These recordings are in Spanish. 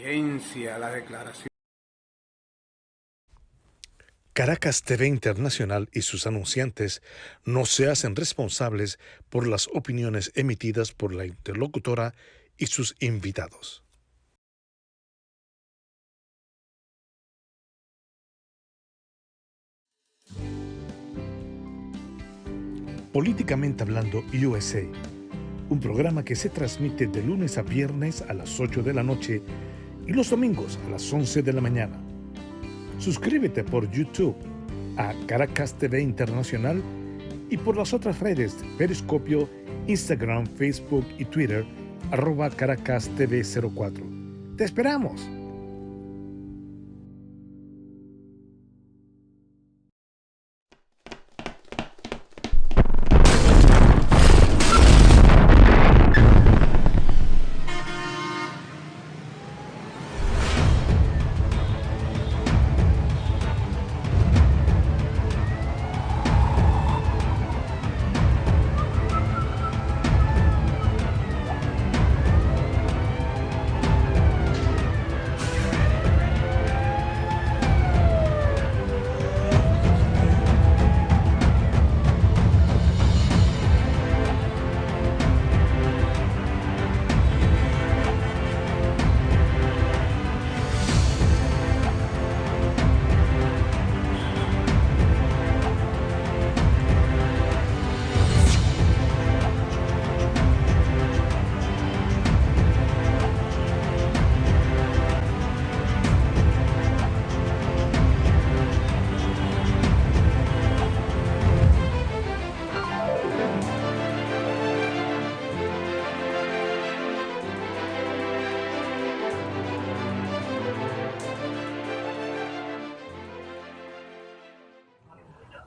La declaración. Caracas TV Internacional y sus anunciantes no se hacen responsables por las opiniones emitidas por la interlocutora y sus invitados. Políticamente Hablando USA, un programa que se transmite de lunes a viernes a las 8 de la noche y los domingos a las 11 de la mañana. Suscríbete por YouTube a Caracas TV Internacional y por las otras redes Periscopio, Instagram, Facebook y Twitter, @Caracas TV 04. ¡Te esperamos!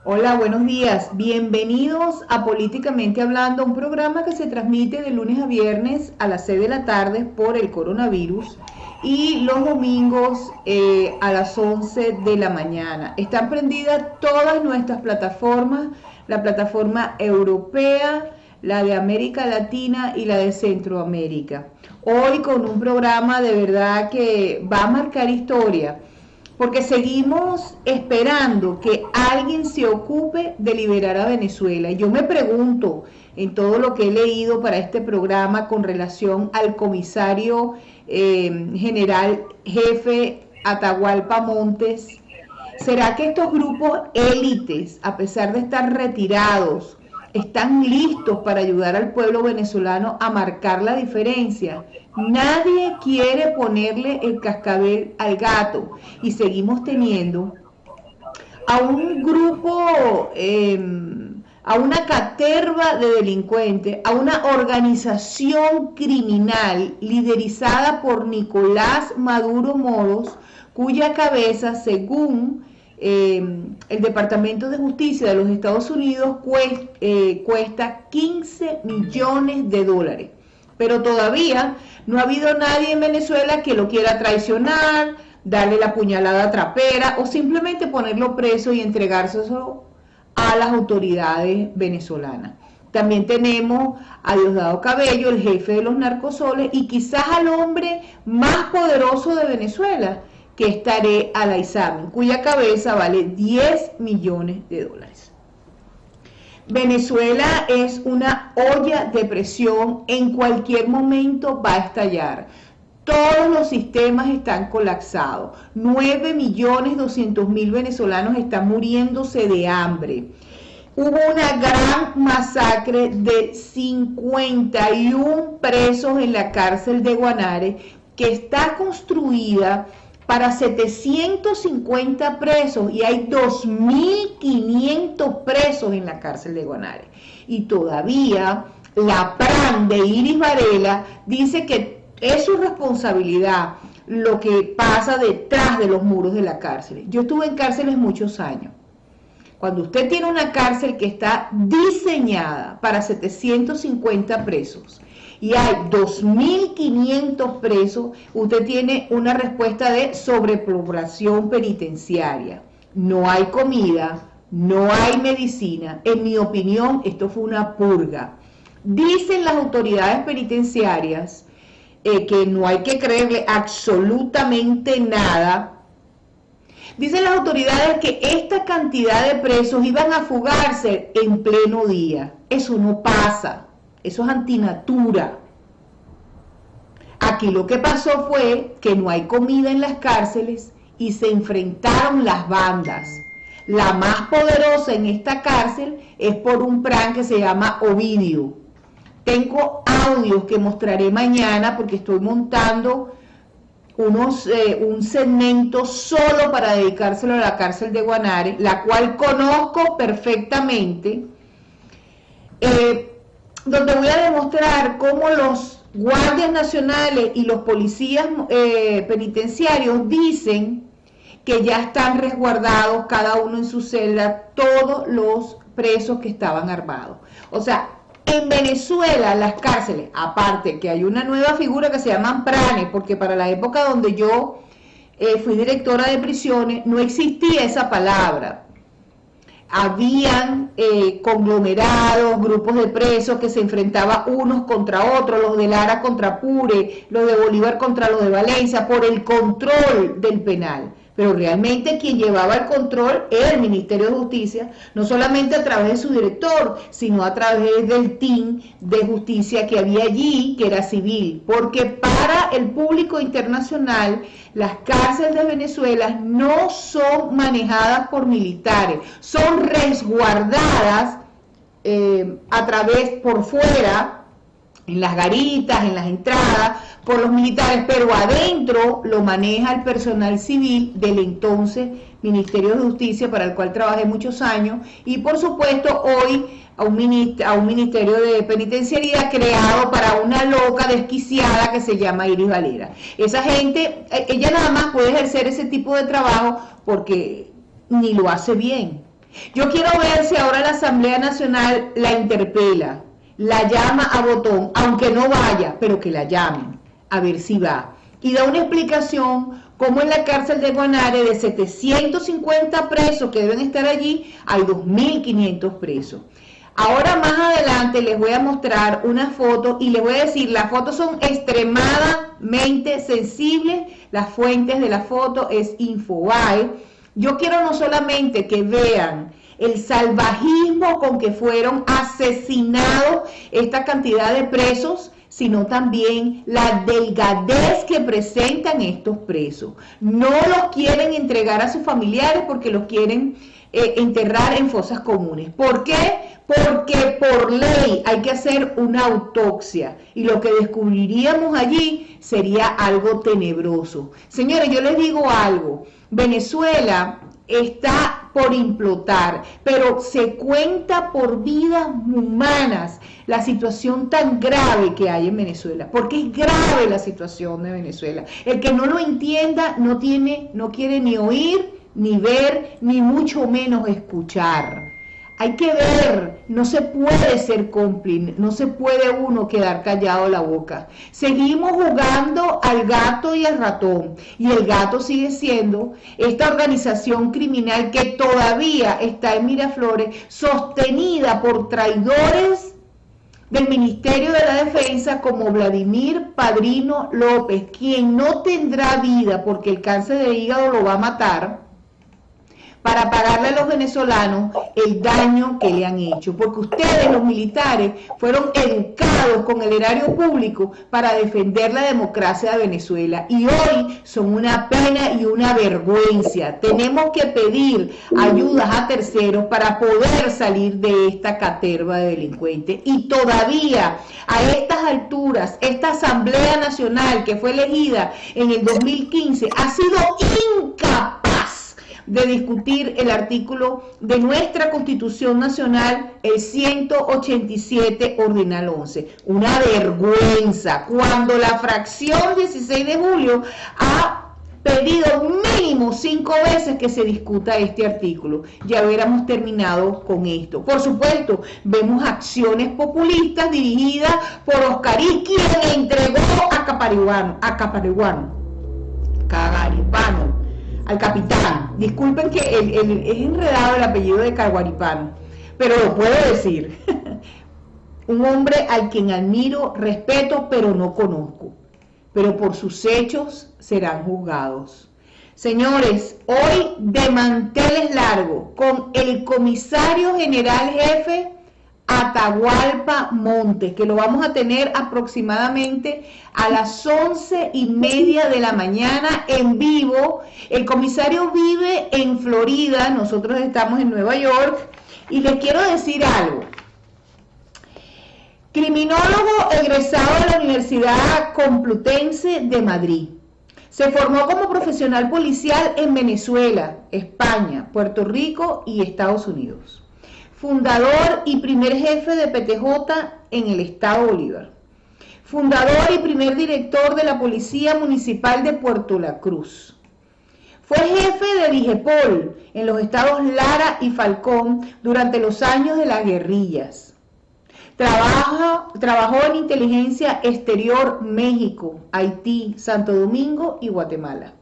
Hola, buenos días. Bienvenidos a Políticamente Hablando, un programa que se transmite de lunes a viernes a las 6 de la tarde por el coronavirus y los domingos a las 11 de la mañana. Están prendidas todas nuestras plataformas, la plataforma europea, la de América Latina y la de Centroamérica. Hoy con un programa de verdad que va a marcar historia, porque seguimos esperando que alguien se ocupe de liberar a Venezuela. Y yo me pregunto, en todo lo que he leído para este programa con relación al comisario general jefe Atahualpa Montes, ¿será que estos grupos élites, a pesar de estar retirados, están listos para ayudar al pueblo venezolano a marcar la diferencia? Nadie quiere ponerle el cascabel al gato y seguimos teniendo a un grupo, a una caterva de delincuentes, a una organización criminal liderizada por Nicolás Maduro Moros, cuya cabeza, según el Departamento de Justicia de los Estados Unidos, cuesta 15 millones de dólares. Pero todavía no ha habido nadie en Venezuela que lo quiera traicionar, darle la puñalada trapera o simplemente ponerlo preso y entregárselo a las autoridades venezolanas. También tenemos a Diosdado Cabello, el jefe de los narcosoles, y quizás al hombre más poderoso de Venezuela, que es Tarek Al-Aissami, cuya cabeza vale 10 millones de dólares. Venezuela es una olla de presión, en cualquier momento va a estallar. Todos los sistemas están colapsados. 9.200.000 venezolanos están muriéndose de hambre. Hubo una gran masacre de 51 presos en la cárcel de Guanare, que está construida para 750 presos y hay 2.500 presos en la cárcel de Guanare. Y todavía la PRAN de Iris Varela dice que es su responsabilidad lo que pasa detrás de los muros de la cárcel. Yo estuve en cárceles muchos años. Cuando usted tiene una cárcel que está diseñada para 750 presos y hay 2.500 presos, usted tiene una respuesta de sobrepoblación penitenciaria. No hay comida, no hay medicina. En mi opinión, esto fue una purga. Dicen las autoridades penitenciarias que no hay que creerle absolutamente nada. Dicen las autoridades que esta cantidad de presos iban a fugarse en pleno día. Eso no pasa, eso es antinatura. Aquí lo que pasó fue que no hay comida en las cárceles y se enfrentaron las bandas. La más poderosa en esta cárcel es por un plan que se llama Ovidio. Tengo audios que mostraré mañana porque estoy montando un segmento solo para dedicárselo a la cárcel de Guanare, la cual conozco perfectamente, donde voy a demostrar cómo los guardias nacionales y los policías penitenciarios dicen que ya están resguardados cada uno en su celda todos los presos que estaban armados. O sea, en Venezuela, las cárceles, aparte que hay una nueva figura que se llaman pranes, porque para la época donde yo fui directora de prisiones, no existía esa palabra. Habían conglomerados, grupos de presos que se enfrentaban unos contra otros, los de Lara contra Apure, los de Bolívar contra los de Valencia, por el control del penal. Pero realmente quien llevaba el control era el Ministerio de Justicia, no solamente a través de su director, sino a través del team de justicia que había allí, que era civil, porque para el público internacional, las cárceles de Venezuela no son manejadas por militares, son resguardadas a través, por fuera, en las garitas, en las entradas, por los militares, pero adentro lo maneja el personal civil del entonces Ministerio de Justicia, para el cual trabajé muchos años, y por supuesto hoy a un Ministerio de Penitenciaría creado para una loca desquiciada que se llama Iris Valera. Esa gente, ella nada más puede ejercer ese tipo de trabajo porque ni lo hace bien. Yo quiero ver si ahora la Asamblea Nacional la interpela, la llama a botón, aunque no vaya, pero que la llamen, a ver si va. Y da una explicación cómo en la cárcel de Guanare, de 750 presos que deben estar allí, hay 2.500 presos. Ahora más adelante les voy a mostrar una foto y les voy a decir, las fotos son extremadamente sensibles, las fuentes de la foto es Infobae. Yo quiero no solamente que vean el salvajismo con que fueron asesinados esta cantidad de presos, sino también la delgadez que presentan estos presos. No los quieren entregar a sus familiares porque los quieren enterrar en fosas comunes. ¿Por qué? Porque por ley hay que hacer una autopsia y lo que descubriríamos allí sería algo tenebroso. Señores, yo les digo algo, Venezuela está por implotar, pero se cuenta por vidas humanas la situación tan grave que hay en Venezuela, porque es grave la situación de Venezuela. El que no lo entienda no quiere ni oír, ni ver, ni mucho menos escuchar. Hay que ver, no se puede ser cómplice, no se puede uno quedar callado la boca. Seguimos jugando al gato y al ratón, y el gato sigue siendo esta organización criminal que todavía está en Miraflores, sostenida por traidores del Ministerio de la Defensa como Vladimir Padrino López, quien no tendrá vida porque el cáncer de hígado lo va a matar, para pagarle a los venezolanos el daño que le han hecho, porque ustedes, los militares, fueron educados con el erario público para defender la democracia de Venezuela y hoy son una pena y una vergüenza. Tenemos que pedir ayudas a terceros para poder salir de esta caterva de delincuentes y todavía a estas alturas, esta Asamblea Nacional que fue elegida en el 2015 ha sido incapaz de discutir el artículo de nuestra Constitución Nacional, el 187 ordinal 11. Una vergüenza, cuando la fracción 16 de julio ha pedido mínimo 5 veces que se discuta este artículo. Ya hubiéramos terminado con esto. Por supuesto, vemos acciones populistas dirigidas por Oscarí, quien entregó a Capariguano, al capitán. Disculpen que es enredado el apellido de Caguaripano, pero lo puedo decir. Un hombre al quien admiro, respeto, pero no conozco. pero por sus hechos serán juzgados. Señores, hoy de manteles largos con el comisario general jefe Atahualpa Montes, que lo vamos a tener aproximadamente a las 11:30 de la mañana en vivo. El comisario vive en Florida, nosotros estamos en Nueva York, y les quiero decir algo. Criminólogo egresado de la Universidad Complutense de Madrid. Se formó como profesional policial en Venezuela, España, Puerto Rico y Estados Unidos. Fundador y primer jefe de PTJ en el Estado Bolívar. Fundador y primer director de la Policía Municipal de Puerto La Cruz. Fue jefe de DIGEPOL en los estados Lara y Falcón durante los años de las guerrillas. Trabajó en Inteligencia Exterior México, Haití, Santo Domingo y Guatemala.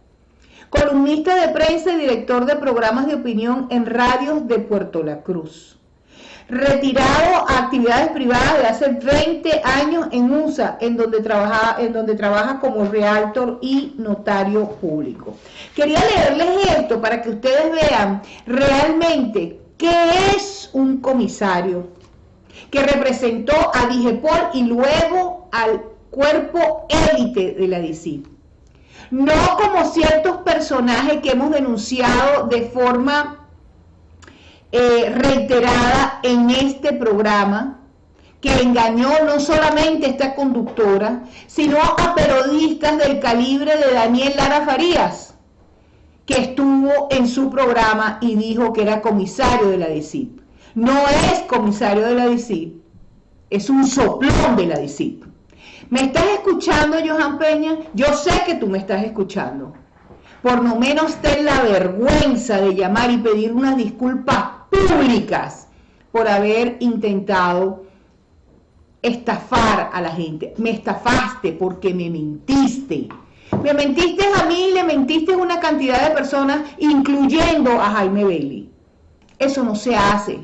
Columnista de prensa y director de programas de opinión en radios de Puerto La Cruz. Retirado a actividades privadas de hace 20 años en USA, en donde trabaja como realtor y notario público. Quería leerles esto para que ustedes vean realmente qué es un comisario que representó a DIGEPOL y luego al cuerpo élite de la DICIP. No como ciertos personajes que hemos denunciado de forma reiterada en este programa, que engañó no solamente a esta conductora, sino a periodistas del calibre de Daniel Lara Farías, que estuvo en su programa y dijo que era comisario de la DICIP. No es comisario de la DICIP, es un soplón de la DICIP. ¿Me estás escuchando, Johan Peña? Yo sé que tú me estás escuchando. Por lo menos ten la vergüenza de llamar y pedir unas disculpas públicas por haber intentado estafar a la gente. Me estafaste porque me mentiste. Me mentiste a mí y le mentiste a una cantidad de personas, incluyendo a Jaime Bailey. Eso no se hace,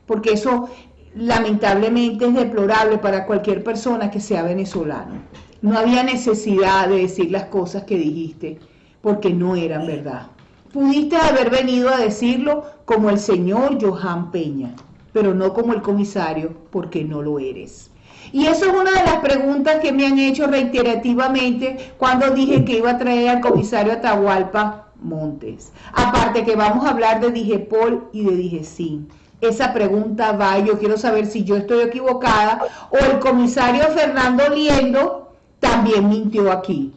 porque eso lamentablemente es deplorable para cualquier persona que sea venezolano. No había necesidad de decir las cosas que dijiste, porque no eran verdad. Pudiste haber venido a decirlo como el señor Johan Peña, pero no como el comisario, porque no lo eres. Y eso es una de las preguntas que me han hecho reiterativamente cuando dije que iba a traer al comisario Atahualpa Montes. Aparte que vamos a hablar de DIGEPOL y de DIGECIN. Esa pregunta va, yo quiero saber si yo estoy equivocada o el comisario Fernando Liendo también mintió aquí.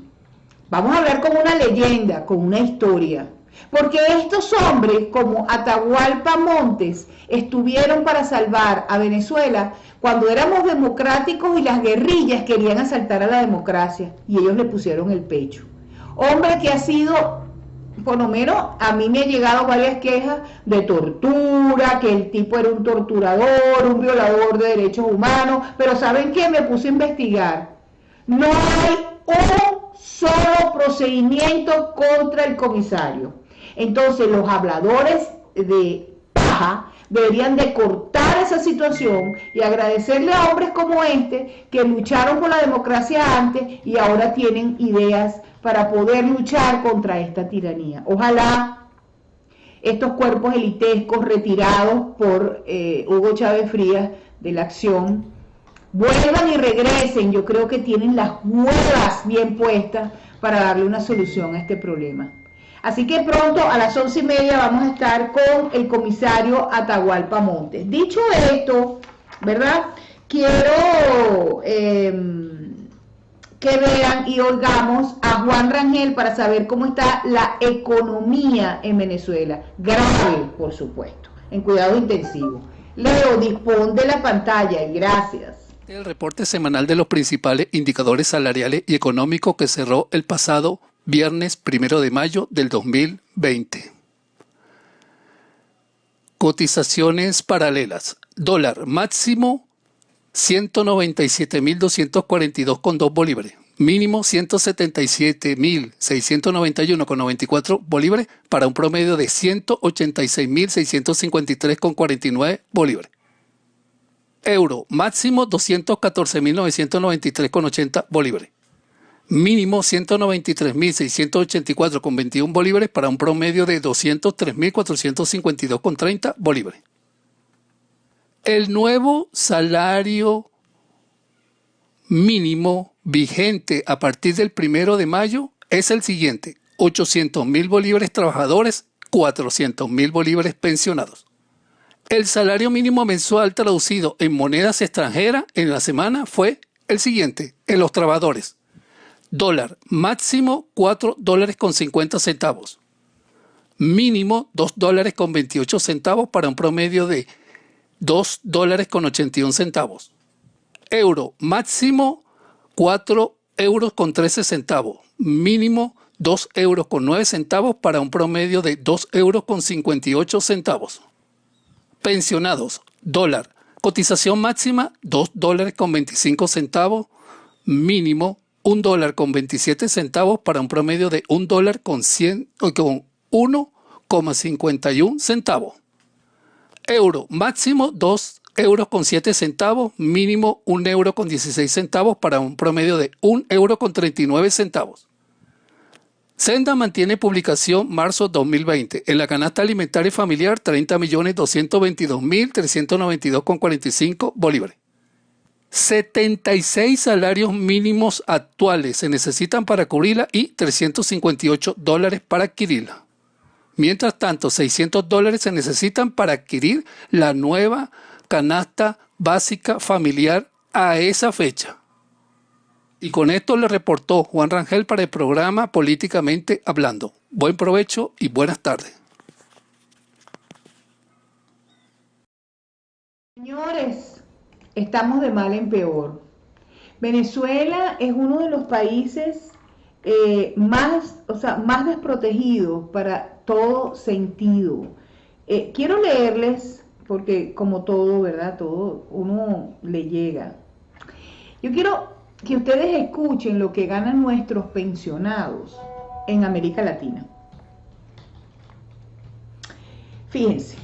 Vamos a hablar con una leyenda, con una historia. Porque estos hombres como Atahualpa Montes estuvieron para salvar a Venezuela cuando éramos democráticos y las guerrillas querían asaltar a la democracia y ellos le pusieron el pecho. Hombre que ha sido, por lo menos a mí me han llegado varias quejas de tortura, que el tipo era un torturador, un violador de derechos humanos, pero ¿saben qué? Me puse a investigar. No hay un solo procedimiento contra el comisario. Entonces los habladores de paja deberían de cortar esa situación y agradecerle a hombres como este que lucharon por la democracia antes y ahora tienen ideas para poder luchar contra esta tiranía. Ojalá estos cuerpos elitescos retirados por Hugo Chávez Frías de la acción vuelvan y regresen. Yo creo que tienen las huevas bien puestas para darle una solución a este problema. Así que pronto a las 11:30 vamos a estar con el comisario Atahualpa Montes. Dicho esto, ¿verdad? Quiero que vean y oigamos a Juan Rangel para saber cómo está la economía en Venezuela. Grave, por supuesto, en cuidado intensivo. Leo, dispón de la pantalla y gracias. El reporte semanal de los principales indicadores salariales y económicos que cerró el pasado viernes 1 de mayo del 2020. Cotizaciones paralelas. Dólar máximo 197.242,2 bolívares. Mínimo 177.691,94 bolívares para un promedio de 186.653,49 bolívares. Euro máximo 214.993,80 bolívares. mínimo 193.684,21 bolívares para un promedio de 203.452,30 bolívares. El nuevo salario mínimo vigente a partir del 1 de mayo es el siguiente: 800.000 bolívares trabajadores, 400.000 bolívares pensionados. El salario mínimo mensual traducido en monedas extranjeras en la semana fue el siguiente: en los trabajadores, dólar máximo $4.50, mínimo $2.28 para un promedio de $2.81, euro máximo €4.13, mínimo €2.09 para un promedio de €2.58. Pensionados, dólar, cotización máxima $2.25, mínimo $1.27 para un promedio de $1.51. Euro, máximo €2.07, mínimo €1.16 para un promedio de €1.39. Senda mantiene publicación marzo 2020. En la canasta alimentaria familiar, 30.222.392,45 bolívares. 76 salarios mínimos actuales se necesitan para cubrirla y $358 para adquirirla. Mientras tanto, $600 se necesitan para adquirir la nueva canasta básica familiar a esa fecha. Y con esto le reportó Juan Rangel para el programa Políticamente Hablando. Buen provecho y buenas tardes. Señores, estamos de mal en peor. Venezuela es uno de los países más desprotegidos para todo sentido. Quiero leerles, porque como todo, ¿verdad? Todo uno le llega. Yo quiero que ustedes escuchen lo que ganan nuestros pensionados en América Latina. Fíjense,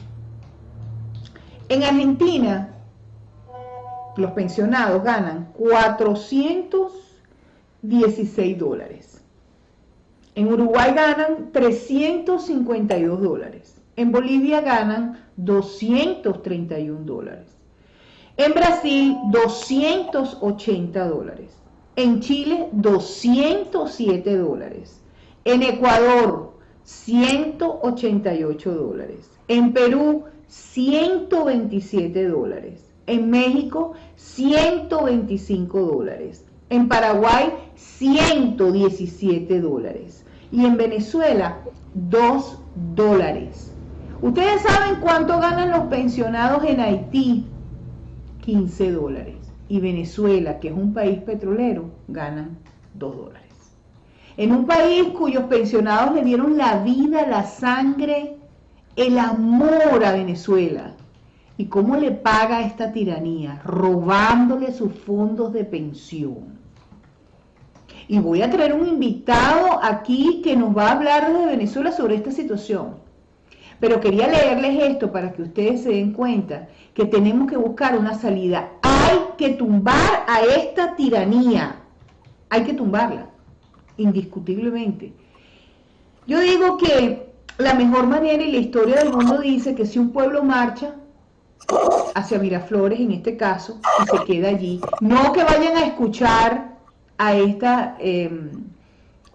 en Argentina los pensionados ganan $416. En Uruguay ganan $352. En Bolivia ganan $231. En Brasil, $280. En Chile, $207. En Ecuador, $188. En Perú, $127. En México, $125. En Paraguay, $117. Y en Venezuela, $2. ¿Ustedes saben cuánto ganan los pensionados en Haití? $15. Y Venezuela, que es un país petrolero, ganan $2. En un país cuyos pensionados le dieron la vida, la sangre, el amor a Venezuela. ¿Y cómo le paga esta tiranía? Robándole sus fondos de pensión. Y voy a traer un invitado aquí que nos va a hablar desde Venezuela sobre esta situación. Pero quería leerles esto para que ustedes se den cuenta que tenemos que buscar una salida. Hay que tumbar a esta tiranía. Hay que tumbarla, indiscutiblemente. Yo digo que la mejor manera, y la historia del mundo dice que si un pueblo marcha hacia Miraflores, en este caso, y se queda allí, no que vayan a escuchar a esta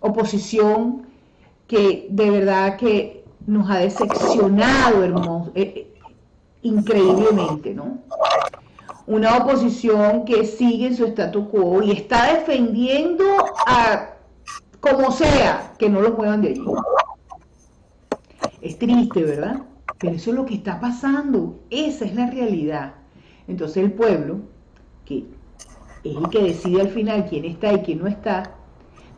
oposición que de verdad que nos ha decepcionado increíblemente, ¿no? Una oposición que sigue en su statu quo y está defendiendo como sea que no los muevan de allí. Es triste, ¿verdad? Pero eso es lo que está pasando, esa es la realidad. Entonces el pueblo, que es el que decide al final quién está y quién no está,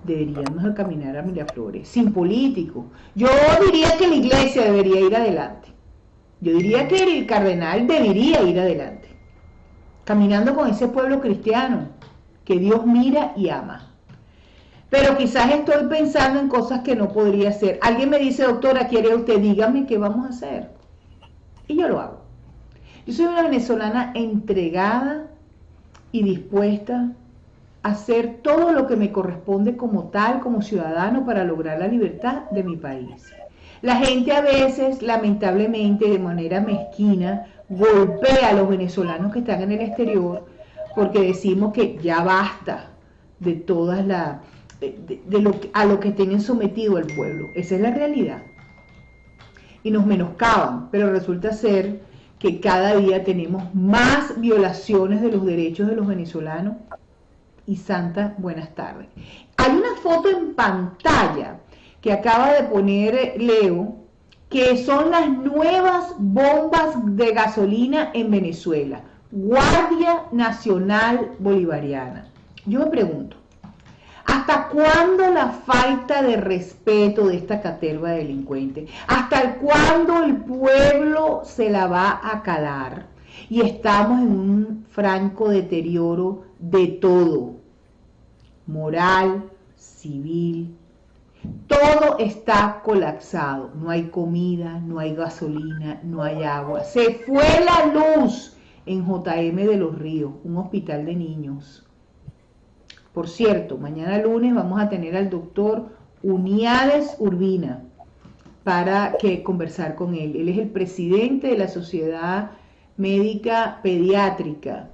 deberíamos caminar a Miraflores, sin políticos. Yo diría que la iglesia debería ir adelante. Yo diría que el cardenal debería ir adelante, caminando con ese pueblo cristiano que Dios mira y ama. Pero quizás estoy pensando en cosas que no podría hacer. Alguien me dice, doctora, ¿quiere usted? Dígame qué vamos a hacer. Y yo lo hago. Yo soy una venezolana entregada y dispuesta hacer todo lo que me corresponde como tal, como ciudadano, para lograr la libertad de mi país. La gente a veces, lamentablemente, de manera mezquina, golpea a los venezolanos que están en el exterior porque decimos que ya basta de todas a lo que tienen sometido al pueblo. Esa es la realidad. Y nos menoscaban, pero resulta ser que cada día tenemos más violaciones de los derechos de los venezolanos. Y santa buenas tardes. Hay una foto en pantalla que acaba de poner Leo, que son las nuevas bombas de gasolina en Venezuela. Guardia Nacional Bolivariana. Yo me pregunto, ¿hasta cuándo la falta de respeto de esta caterva de delincuentes? ¿Hasta cuándo el pueblo se la va a calar? Y estamos en un franco deterioro de todo, moral, civil, todo está colapsado, no hay comida, no hay gasolina, no hay agua, se fue la luz en JM de los Ríos, un hospital de niños. Por cierto, mañana lunes vamos a tener al doctor Uniades Urbina para conversar con él. Él es el presidente de la Sociedad Médica Pediátrica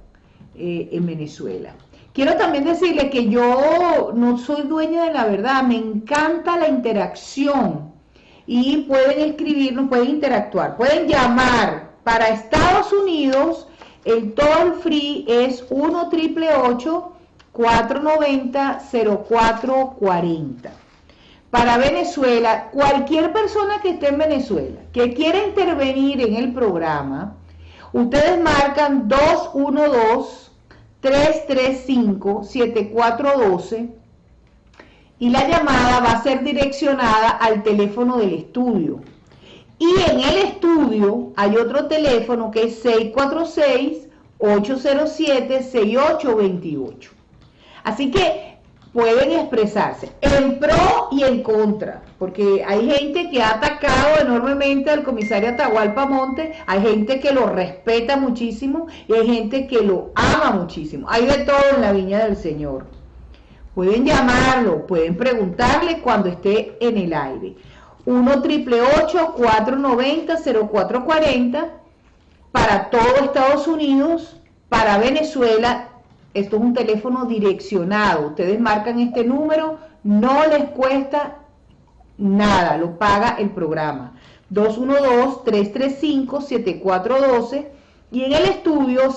en Venezuela. Quiero también decirles que yo no soy dueña de la verdad, me encanta la interacción y pueden escribirnos, pueden interactuar, pueden llamar. Para Estados Unidos el toll free es 1-888-490-0440. Para Venezuela, cualquier persona que esté en Venezuela que quiera intervenir en el programa, ustedes marcan 212-335-7412 y la llamada va a ser direccionada al teléfono del estudio. Y en el estudio hay otro teléfono que es 646-807-6828. Así que pueden expresarse en pro y en contra, porque hay gente que ha atacado enormemente al comisario Atahualpa Montes, hay gente que lo respeta muchísimo y hay gente que lo ama muchísimo. Hay de todo en la viña del Señor. Pueden llamarlo, pueden preguntarle cuando esté en el aire. 1-888-490-0440 para todo Estados Unidos, para Venezuela. Esto es un teléfono direccionado. Ustedes marcan este número, no les cuesta nada, lo paga el programa. 212-335-7412 y en el estudio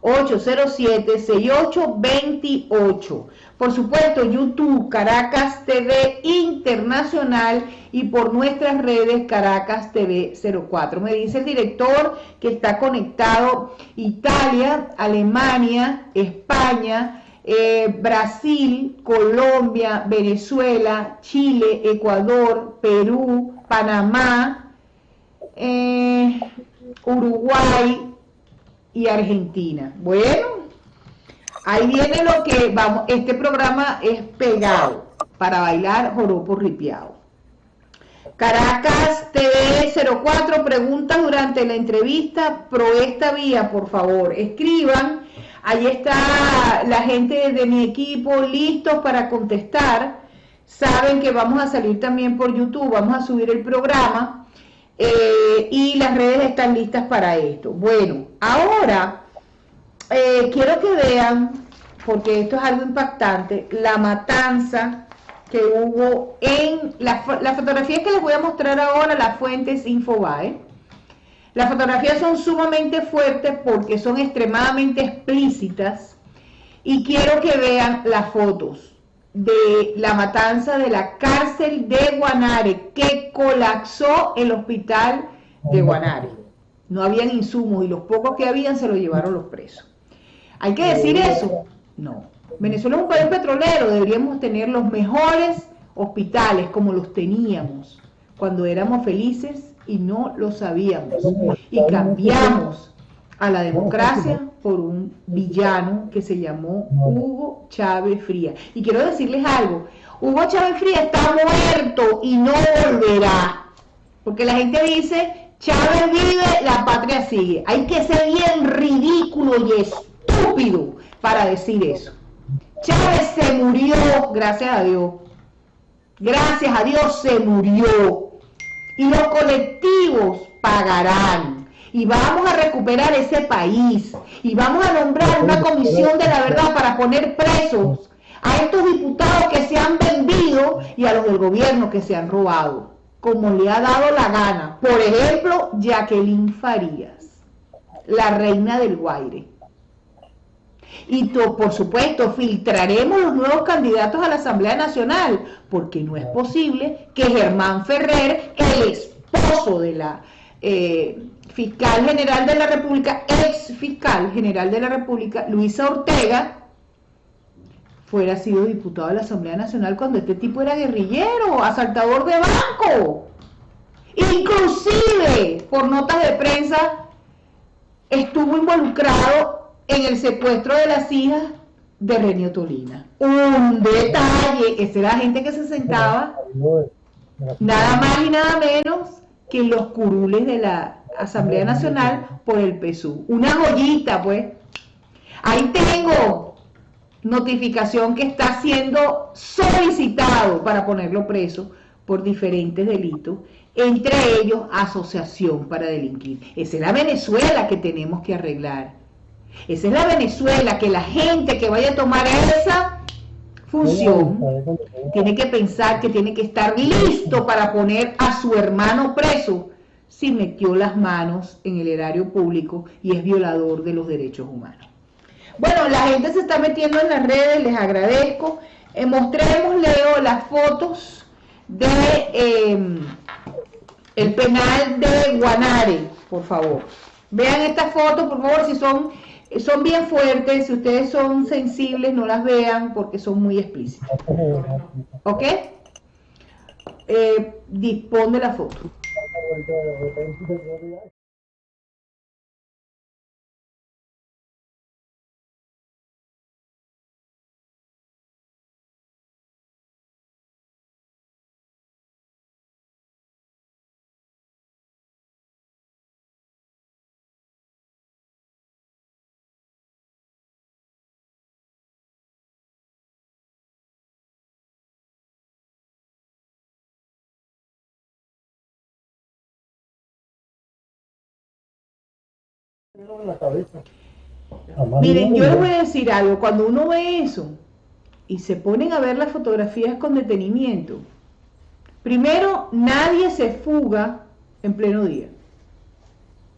646-807-6828. Por supuesto, YouTube, Caracas TV Internacional y por nuestras redes Caracas TV 04. Me dice el director que está conectado Italia, Alemania, España, Brasil, Colombia, Venezuela, Chile, Ecuador, Perú, Panamá, Uruguay y Argentina. Bueno, ahí viene lo que vamos. Este programa es pegado para bailar joropo ripiado. Caracas TV 04, preguntas durante la entrevista por esta vía, por favor, escriban. Ahí está la gente de mi equipo listos para contestar. Saben que vamos a salir también por YouTube, vamos a subir el programa y las redes están listas para esto. Bueno, ahora quiero que vean, porque esto es algo impactante, la matanza que hubo en la fotografía que les voy a mostrar ahora. Las fuentes Infobae. Las fotografías son sumamente fuertes porque son extremadamente explícitas y quiero que vean las fotos de la matanza de la cárcel de Guanare, que colapsó el hospital de Guanare. No habían insumos y los pocos que habían se los llevaron los presos. ¿Hay que decir eso? No. Venezuela es un país petrolero, deberíamos tener los mejores hospitales como los teníamos cuando éramos felices y no lo sabíamos. Y cambiamos a la democracia por un villano que se llamó Hugo Chávez Frías. Y quiero decirles algo, Hugo Chávez Frías está muerto y no volverá. Porque la gente dice, Chávez vive, la patria sigue. Hay que ser bien ridículo y estúpido para decir eso. Chávez se murió, gracias a Dios. Gracias a Dios se murió. Y los colectivos pagarán. Y vamos a recuperar ese país. Y vamos a nombrar una comisión de la verdad para poner presos a estos diputados que se han vendido y a los del gobierno que se han robado, como le ha dado la gana. Por ejemplo, Jacqueline Farías, la reina del Guaire. Y por supuesto filtraremos los nuevos candidatos a la Asamblea Nacional, porque no es posible que Germán Ferrer, el esposo de la fiscal general de la República, ex fiscal general de la República, Luisa Ortega, fuera sido diputado de la Asamblea Nacional cuando este tipo era guerrillero, asaltador de banco. Inclusive, por notas de prensa, estuvo involucrado en el secuestro de las hijas de Renio Tolina. Un detalle, esa era la gente que se sentaba nada más y nada menos que en los curules de la Asamblea Nacional por el PSUV. Una joyita, pues. Ahí tengo notificación que está siendo solicitado para ponerlo preso por diferentes delitos, entre ellos asociación para delinquir. Esa es la Venezuela que tenemos que arreglar. Esa es la Venezuela que la gente que vaya a tomar esa función tiene que pensar que tiene que estar listo para poner a su hermano preso si metió las manos en el erario público y es violador de los derechos humanos. Bueno, la gente se está metiendo en las redes, les agradezco. Mostremos, Leo, las fotos de el penal de Guanare, por favor. Vean estas fotos, por favor, si son bien fuertes, si ustedes son sensibles, no las vean porque son muy explícitas. ¿Ok? Dispón de la foto. Miren, yo les voy a decir algo, cuando uno ve eso y se ponen a ver las fotografías con detenimiento, primero, nadie se fuga en pleno día.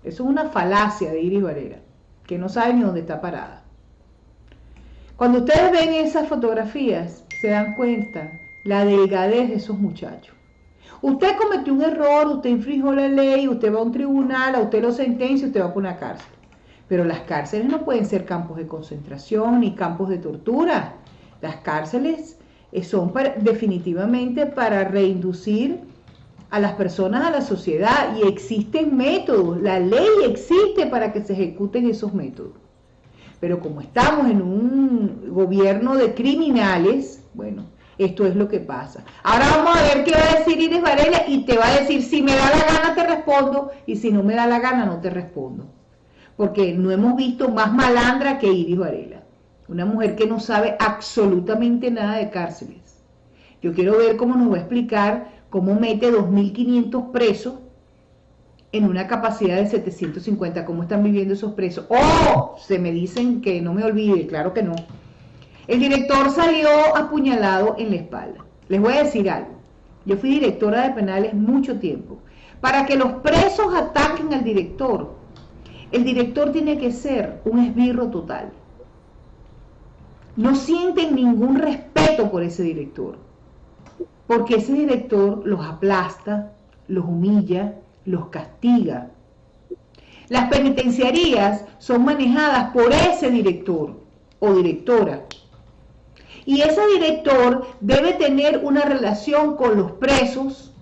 Eso es una falacia de Iris Varela, que no sabe ni dónde está parada. Cuando ustedes ven esas fotografías, se dan cuenta la delgadez de esos muchachos. Usted cometió un error, usted infringió la ley, usted va a un tribunal, a usted lo sentencia, usted va para una cárcel. Pero las cárceles no pueden ser campos de concentración ni campos de tortura. Las cárceles son definitivamente para reinducir a las personas a la sociedad y existen métodos, la ley existe para que se ejecuten esos métodos. Pero como estamos en un gobierno de criminales, bueno, esto es lo que pasa. Ahora vamos a ver qué va a decir Iris Varela y te va a decir, si me da la gana te respondo y si no me da la gana no te respondo. Porque no hemos visto más malandra que Iris Varela. Una mujer que no sabe absolutamente nada de cárceles. Yo quiero ver cómo nos va a explicar cómo mete 2.500 presos en una capacidad de 750. ¿Cómo están viviendo esos presos? ¡Oh! Se me dicen que no me olvide, claro que no. El director salió apuñalado en la espalda. Les voy a decir algo. Yo fui directora de penales mucho tiempo. Para que los presos ataquen al director, el director tiene que ser un esbirro total. No sienten ningún respeto por ese director, porque ese director los aplasta, los humilla, los castiga. Las penitenciarías son manejadas por ese director o directora. Y ese director debe tener una relación con los presos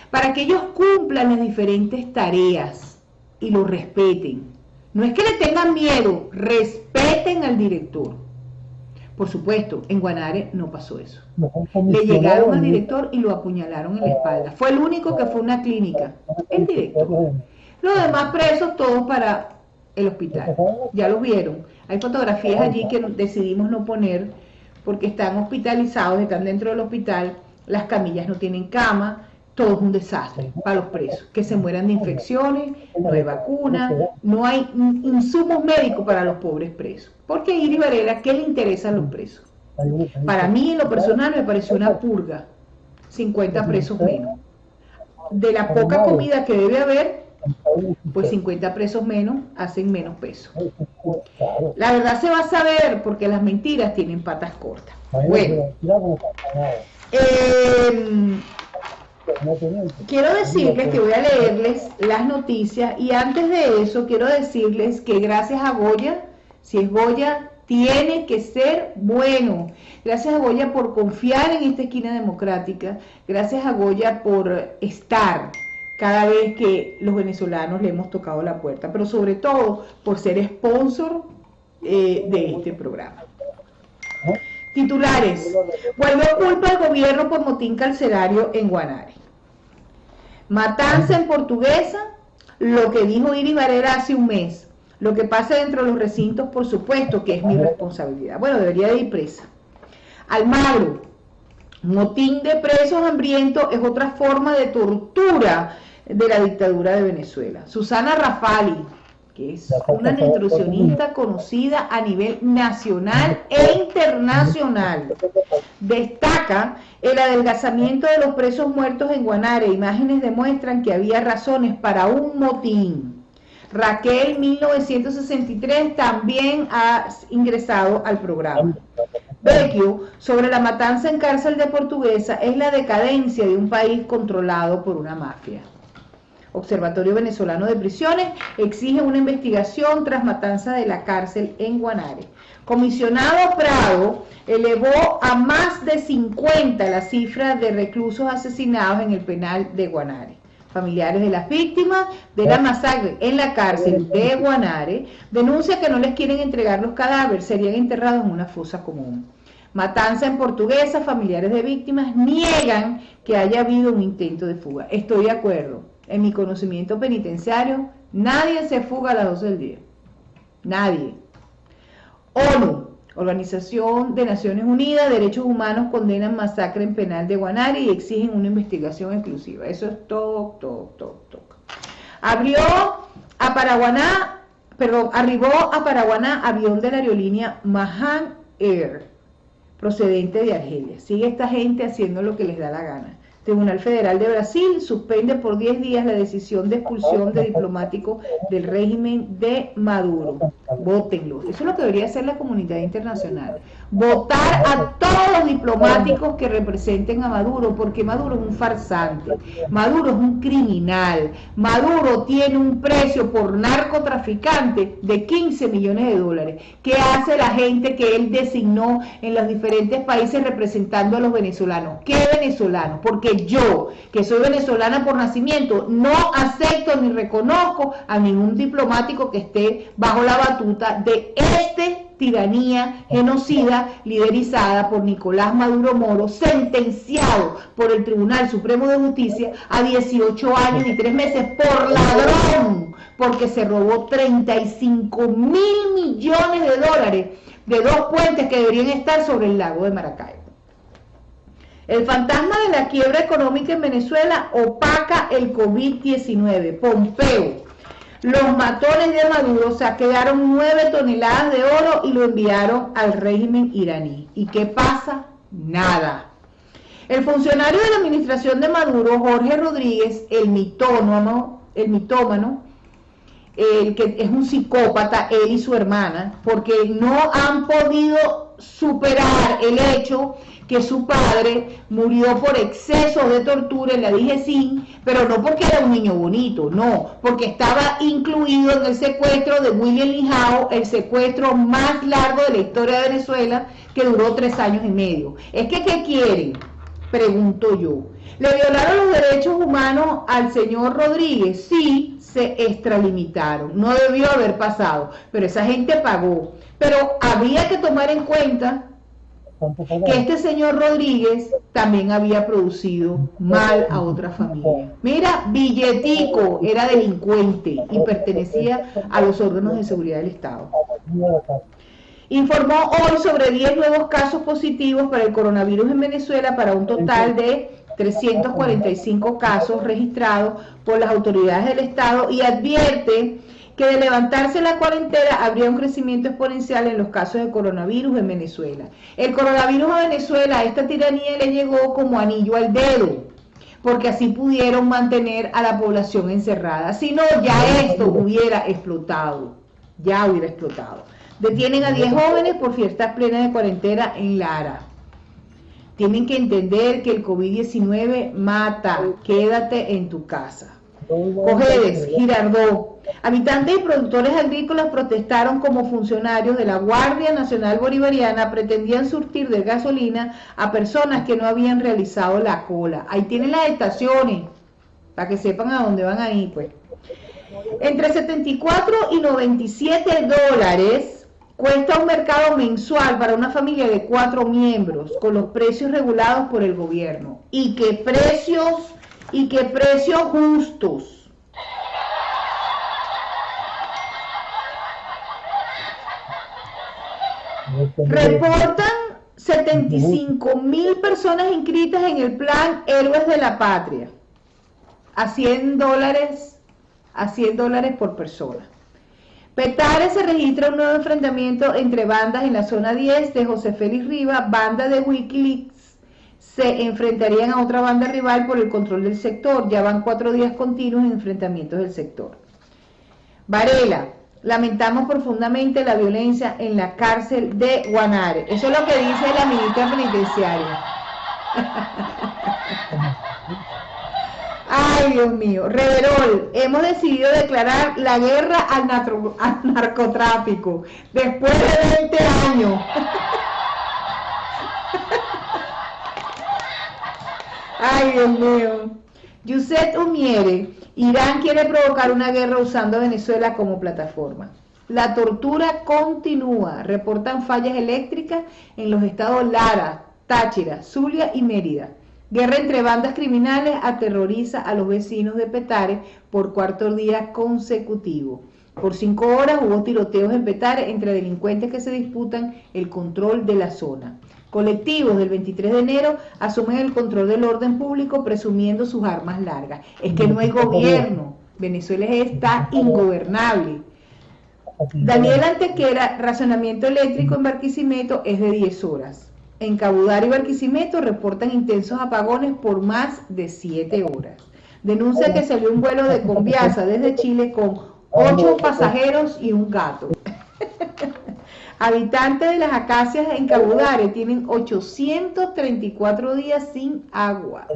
para que ellos cumplan las diferentes tareas y lo respeten. No es que le tengan miedo, respeten al director. Por supuesto, en Guanare no pasó eso. Le llegaron al director y lo apuñalaron en la espalda. Fue el único que fue a una clínica, el director. Los demás presos, todos para el hospital. Ya los vieron. Hay fotografías allí que decidimos no poner porque están hospitalizados, están dentro del hospital, las camillas no tienen cama, todo es un desastre para los presos, que se mueran de infecciones, no hay vacuna, no hay insumos médicos para los pobres presos. Porque Iris Varela, ¿qué le interesa a los presos? Para mí, en lo personal, me pareció una purga, 50 presos menos. De la poca comida que debe haber, pues 50 presos menos hacen menos peso. La verdad se va a saber porque las mentiras tienen patas cortas. Bueno, quiero decirles que voy a leerles las noticias y antes de eso quiero decirles que gracias a Goya, si es Goya, tiene que ser bueno. Gracias a Goya por confiar en esta esquina democrática, gracias a Goya por estar cada vez que los venezolanos le hemos tocado la puerta, pero sobre todo por ser sponsor de este programa. Titulares. Vuelve culpa al gobierno por motín carcelario en Guanare. Matanza en Portuguesa, lo que dijo Iris Varela hace un mes. Lo que pasa dentro de los recintos, por supuesto, que es mi responsabilidad. Bueno, debería de ir presa. Almagro, motín de presos hambrientos es otra forma de tortura de la dictadura de Venezuela. Susana Rafali, que es una nutricionista conocida a nivel nacional e internacional, destaca el adelgazamiento de los presos muertos en Guanare. Imágenes demuestran que había razones para un motín. Raquel 1963 también ha ingresado al programa. Vecchio, sobre la matanza en cárcel de Portuguesa, es la decadencia de un país controlado por una mafia. Observatorio Venezolano de Prisiones exige una investigación tras matanza de la cárcel en Guanare. Comisionado Prado elevó a más de 50 la cifra de reclusos asesinados en el penal de Guanare. Familiares de las víctimas de la masacre en la cárcel de Guanare denuncian que no les quieren entregar los cadáveres, serían enterrados en una fosa común. Matanza en Portuguesa, familiares de víctimas niegan que haya habido un intento de fuga. Estoy de acuerdo. En mi conocimiento penitenciario, nadie se fuga a las 12 del día. Nadie. ONU, Organización de Naciones Unidas, Derechos Humanos, condenan masacre en penal de Guanare y exigen una investigación exclusiva. Eso es todo. Arribó a Paraguaná avión de la aerolínea Mahan Air, procedente de Argelia. Sigue esta gente haciendo lo que les da la gana. Tribunal Federal de Brasil suspende por 10 días la decisión de expulsión de diplomáticos del régimen de Maduro. Vótenlo. Eso es lo que debería hacer la comunidad internacional. Votar a todos los diplomáticos que representen a Maduro, porque Maduro es un farsante, Maduro es un criminal, Maduro tiene un precio por narcotraficante de 15 millones de dólares. ¿Qué hace la gente que él designó en los diferentes países representando a los venezolanos? ¿Qué venezolanos? Porque yo, que soy venezolana por nacimiento, no acepto ni reconozco a ningún diplomático que esté bajo la batuta de tiranía genocida liderizada por Nicolás Maduro Moro, sentenciado por el Tribunal Supremo de Justicia a 18 años y 3 meses por ladrón, porque se robó 35.000 millones de dólares de 2 puentes que deberían estar sobre el lago de Maracaibo. El fantasma de la quiebra económica en Venezuela opaca el COVID-19. Pompeo. Los matones de Maduro saquearon 9 toneladas de oro y lo enviaron al régimen iraní. ¿Y qué pasa? Nada. El funcionario de la administración de Maduro, Jorge Rodríguez, el mitómano, el que es un psicópata, él y su hermana, porque no han podido superar el hecho que su padre murió por exceso de tortura en la DGCIN, pero no porque era un niño bonito, no, porque estaba incluido en el secuestro de William Lijao, el secuestro más largo de la historia de Venezuela, que duró 3 años y medio. Es que, ¿qué quieren? Pregunto yo. ¿Le violaron los derechos humanos al señor Rodríguez? Sí, se extralimitaron, no debió haber pasado, pero esa gente pagó. Pero había que tomar en cuenta que este señor Rodríguez también había producido mal a otra familia. Mira, billetico, era delincuente y pertenecía a los órganos de seguridad del Estado. informó hoy sobre 10 nuevos casos positivos para el coronavirus en Venezuela, para un total de 345 casos registrados por las autoridades del Estado, y advierte que de levantarse la cuarentena habría un crecimiento exponencial en los casos de coronavirus en Venezuela. El coronavirus a Venezuela, a esta tiranía le llegó como anillo al dedo, porque así pudieron mantener a la población encerrada. Si no, ya esto hubiera explotado, ya hubiera explotado. Detienen a 10 jóvenes por fiestas plenas de cuarentena en Lara. Tienen que entender que el COVID-19 mata, quédate en tu casa. Cojedes, Girardot. Habitantes y productores agrícolas protestaron como funcionarios de la Guardia Nacional Bolivariana pretendían surtir de gasolina a personas que no habían realizado la cola. Ahí tienen las estaciones, para que sepan a dónde van a ir, pues. Entre 74 y 97 dólares cuesta un mercado mensual para una familia de 4 miembros, con los precios regulados por el gobierno. ¿Y qué precios justos? Reportan 75.000 personas inscritas en el plan Héroes de la Patria, a $100 por persona. Petare se registra un nuevo enfrentamiento entre bandas en la zona 10 de José Félix Rivas. Banda de Wikileaks se enfrentarían a otra banda rival por el control del sector. Ya van 4 días continuos en enfrentamientos del sector. Varela: lamentamos profundamente la violencia en la cárcel de Guanare. Eso es lo que dice la ministra penitenciaria. Ay, Dios mío. Reverol: hemos decidido declarar la guerra al narcotráfico después de 20 años. Ay, Dios mío. Yuset Umiere: Irán quiere provocar una guerra usando Venezuela como plataforma. La tortura continúa. Reportan fallas eléctricas en los estados Lara, Táchira, Zulia y Mérida. Guerra entre bandas criminales aterroriza a los vecinos de Petare por 4 días consecutivos. Por 5 horas hubo tiroteos en Petare entre delincuentes que se disputan el control de la zona. Colectivos del 23 de enero asumen el control del orden público presumiendo sus armas largas. Es que no hay gobierno. Venezuela está ingobernable. Daniel Antequera: racionamiento eléctrico en Barquisimeto es de 10 horas. En Cabudare y Barquisimeto reportan intensos apagones por más de 7 horas. Denuncia que salió un vuelo de Conviasa desde Chile con 8 pasajeros y un gato. Habitantes de las Acacias en Cabudare tienen 834 días sin agua.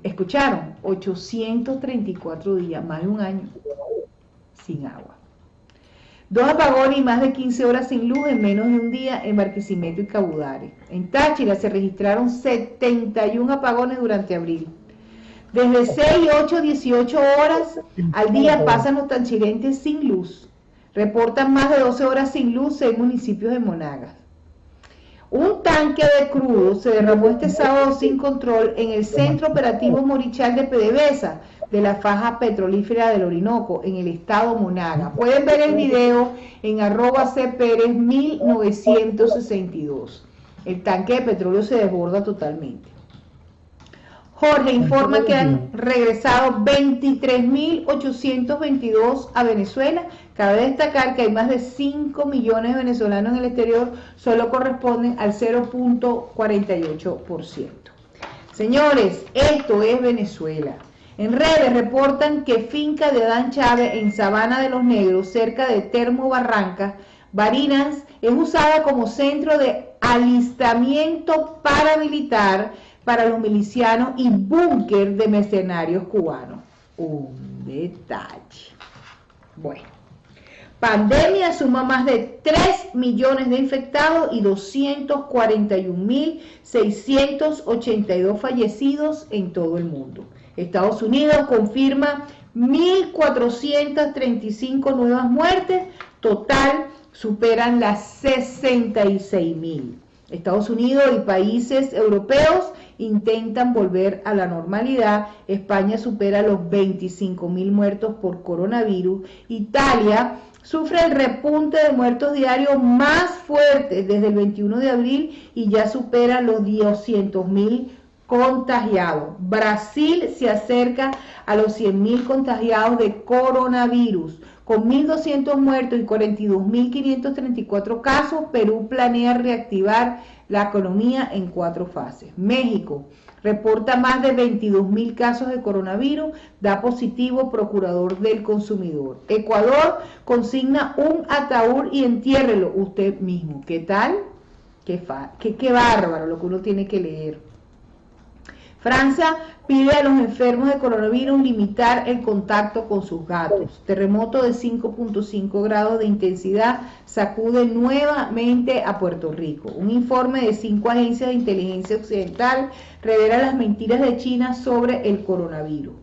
¿Escucharon? 834 días, más de un año sin agua. 2 apagones y más de 15 horas sin luz en menos de un día en Barquisimeto y Cabudare. En Táchira se registraron 71 apagones durante abril. Desde 6, 8, 18 horas al día pasan los tanchirenses sin luz. Reportan más de 12 horas sin luz en municipios de Monagas. Un tanque de crudo se derramó este sábado sin control en el Centro Operativo Morichal de PDVSA, de la faja petrolífera del Orinoco, en el estado Monagas. Pueden ver el video en @cperez1962. El tanque de petróleo se desborda totalmente. Jorge informa que han regresado 23.822 a Venezuela. Cabe destacar que hay más de 5 millones de venezolanos en el exterior, solo corresponden al 0.48%. Señores, esto es Venezuela. En redes reportan que finca de Adán Chávez en Sabana de los Negros, cerca de Termo Barranca, Barinas, es usada como centro de alistamiento paramilitar para los milicianos y búnker de mercenarios cubanos. Un detalle. Bueno, pandemia suma más de 3 millones de infectados y 241.682 fallecidos en todo el mundo. Estados Unidos confirma 1.435 nuevas muertes, total superan las 66.000. Estados Unidos y países europeos intentan volver a la normalidad. España supera los 25.000 muertos por coronavirus. Italia sufre el repunte de muertos diarios más fuerte desde el 21 de abril y ya supera los 200.000 contagiados. Brasil se acerca a los 100.000 contagiados de coronavirus. Con 1.200 muertos y 42.534 casos, Perú planea reactivar la economía en 4 fases. México reporta más de 22.000 casos de coronavirus, da positivo procurador del consumidor. Ecuador consigna un ataúd y entiérrelo usted mismo. ¿Qué tal? Qué bárbaro lo que uno tiene que leer. Francia pide a los enfermos de coronavirus limitar el contacto con sus gatos. Terremoto de 5.5 grados de intensidad sacude nuevamente a Puerto Rico. Un informe de 5 agencias de inteligencia occidental revela las mentiras de China sobre el coronavirus.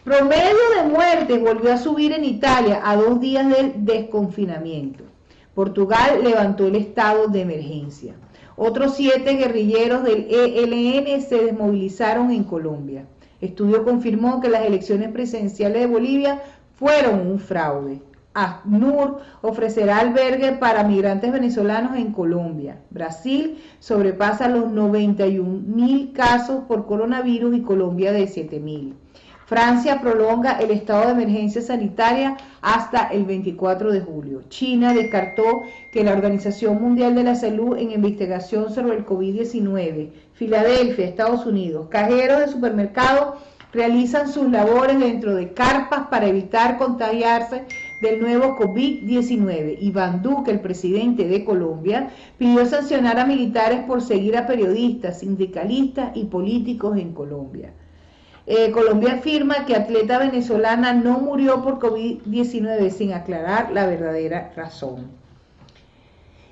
Promedio de muertes volvió a subir en Italia a 2 días del desconfinamiento. Portugal levantó el estado de emergencia. Otros 7 guerrilleros del ELN se desmovilizaron en Colombia. Estudio confirmó que las elecciones presidenciales de Bolivia fueron un fraude. ACNUR ofrecerá albergue para migrantes venezolanos en Colombia. Brasil sobrepasa los 91.000 casos por coronavirus y Colombia de 7.000. Francia prolonga el estado de emergencia sanitaria hasta el 24 de julio. China descartó que la Organización Mundial de la Salud en investigación sobre el COVID-19. Filadelfia, Estados Unidos. Cajeros de supermercados realizan sus labores dentro de carpas para evitar contagiarse del nuevo COVID-19. Iván Duque, el presidente de Colombia, pidió sancionar a militares por seguir a periodistas, sindicalistas y políticos en Colombia. Colombia afirma que atleta venezolana no murió por COVID-19 sin aclarar la verdadera razón.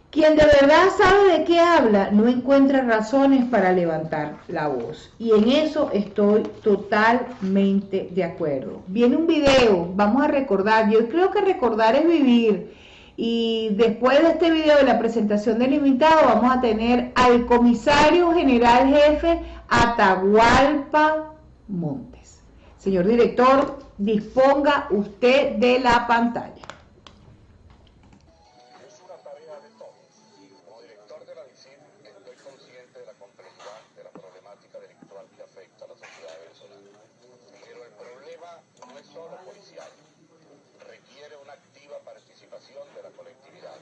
Quien de verdad sabe de qué habla no encuentra razones para levantar la voz. Y en eso estoy totalmente de acuerdo. Viene un video, vamos a recordar, yo creo que recordar es vivir. Y después de este video de la presentación del invitado vamos a tener al comisario general jefe Atahualpa Montes. Señor director, disponga usted de la pantalla. Es una tarea de todos. Como director de la DICIN, estoy consciente de la complejidad de la problemática delictual que afecta a la sociedad venezolana. Pero el problema no es solo policial. Requiere una activa participación de la colectividad.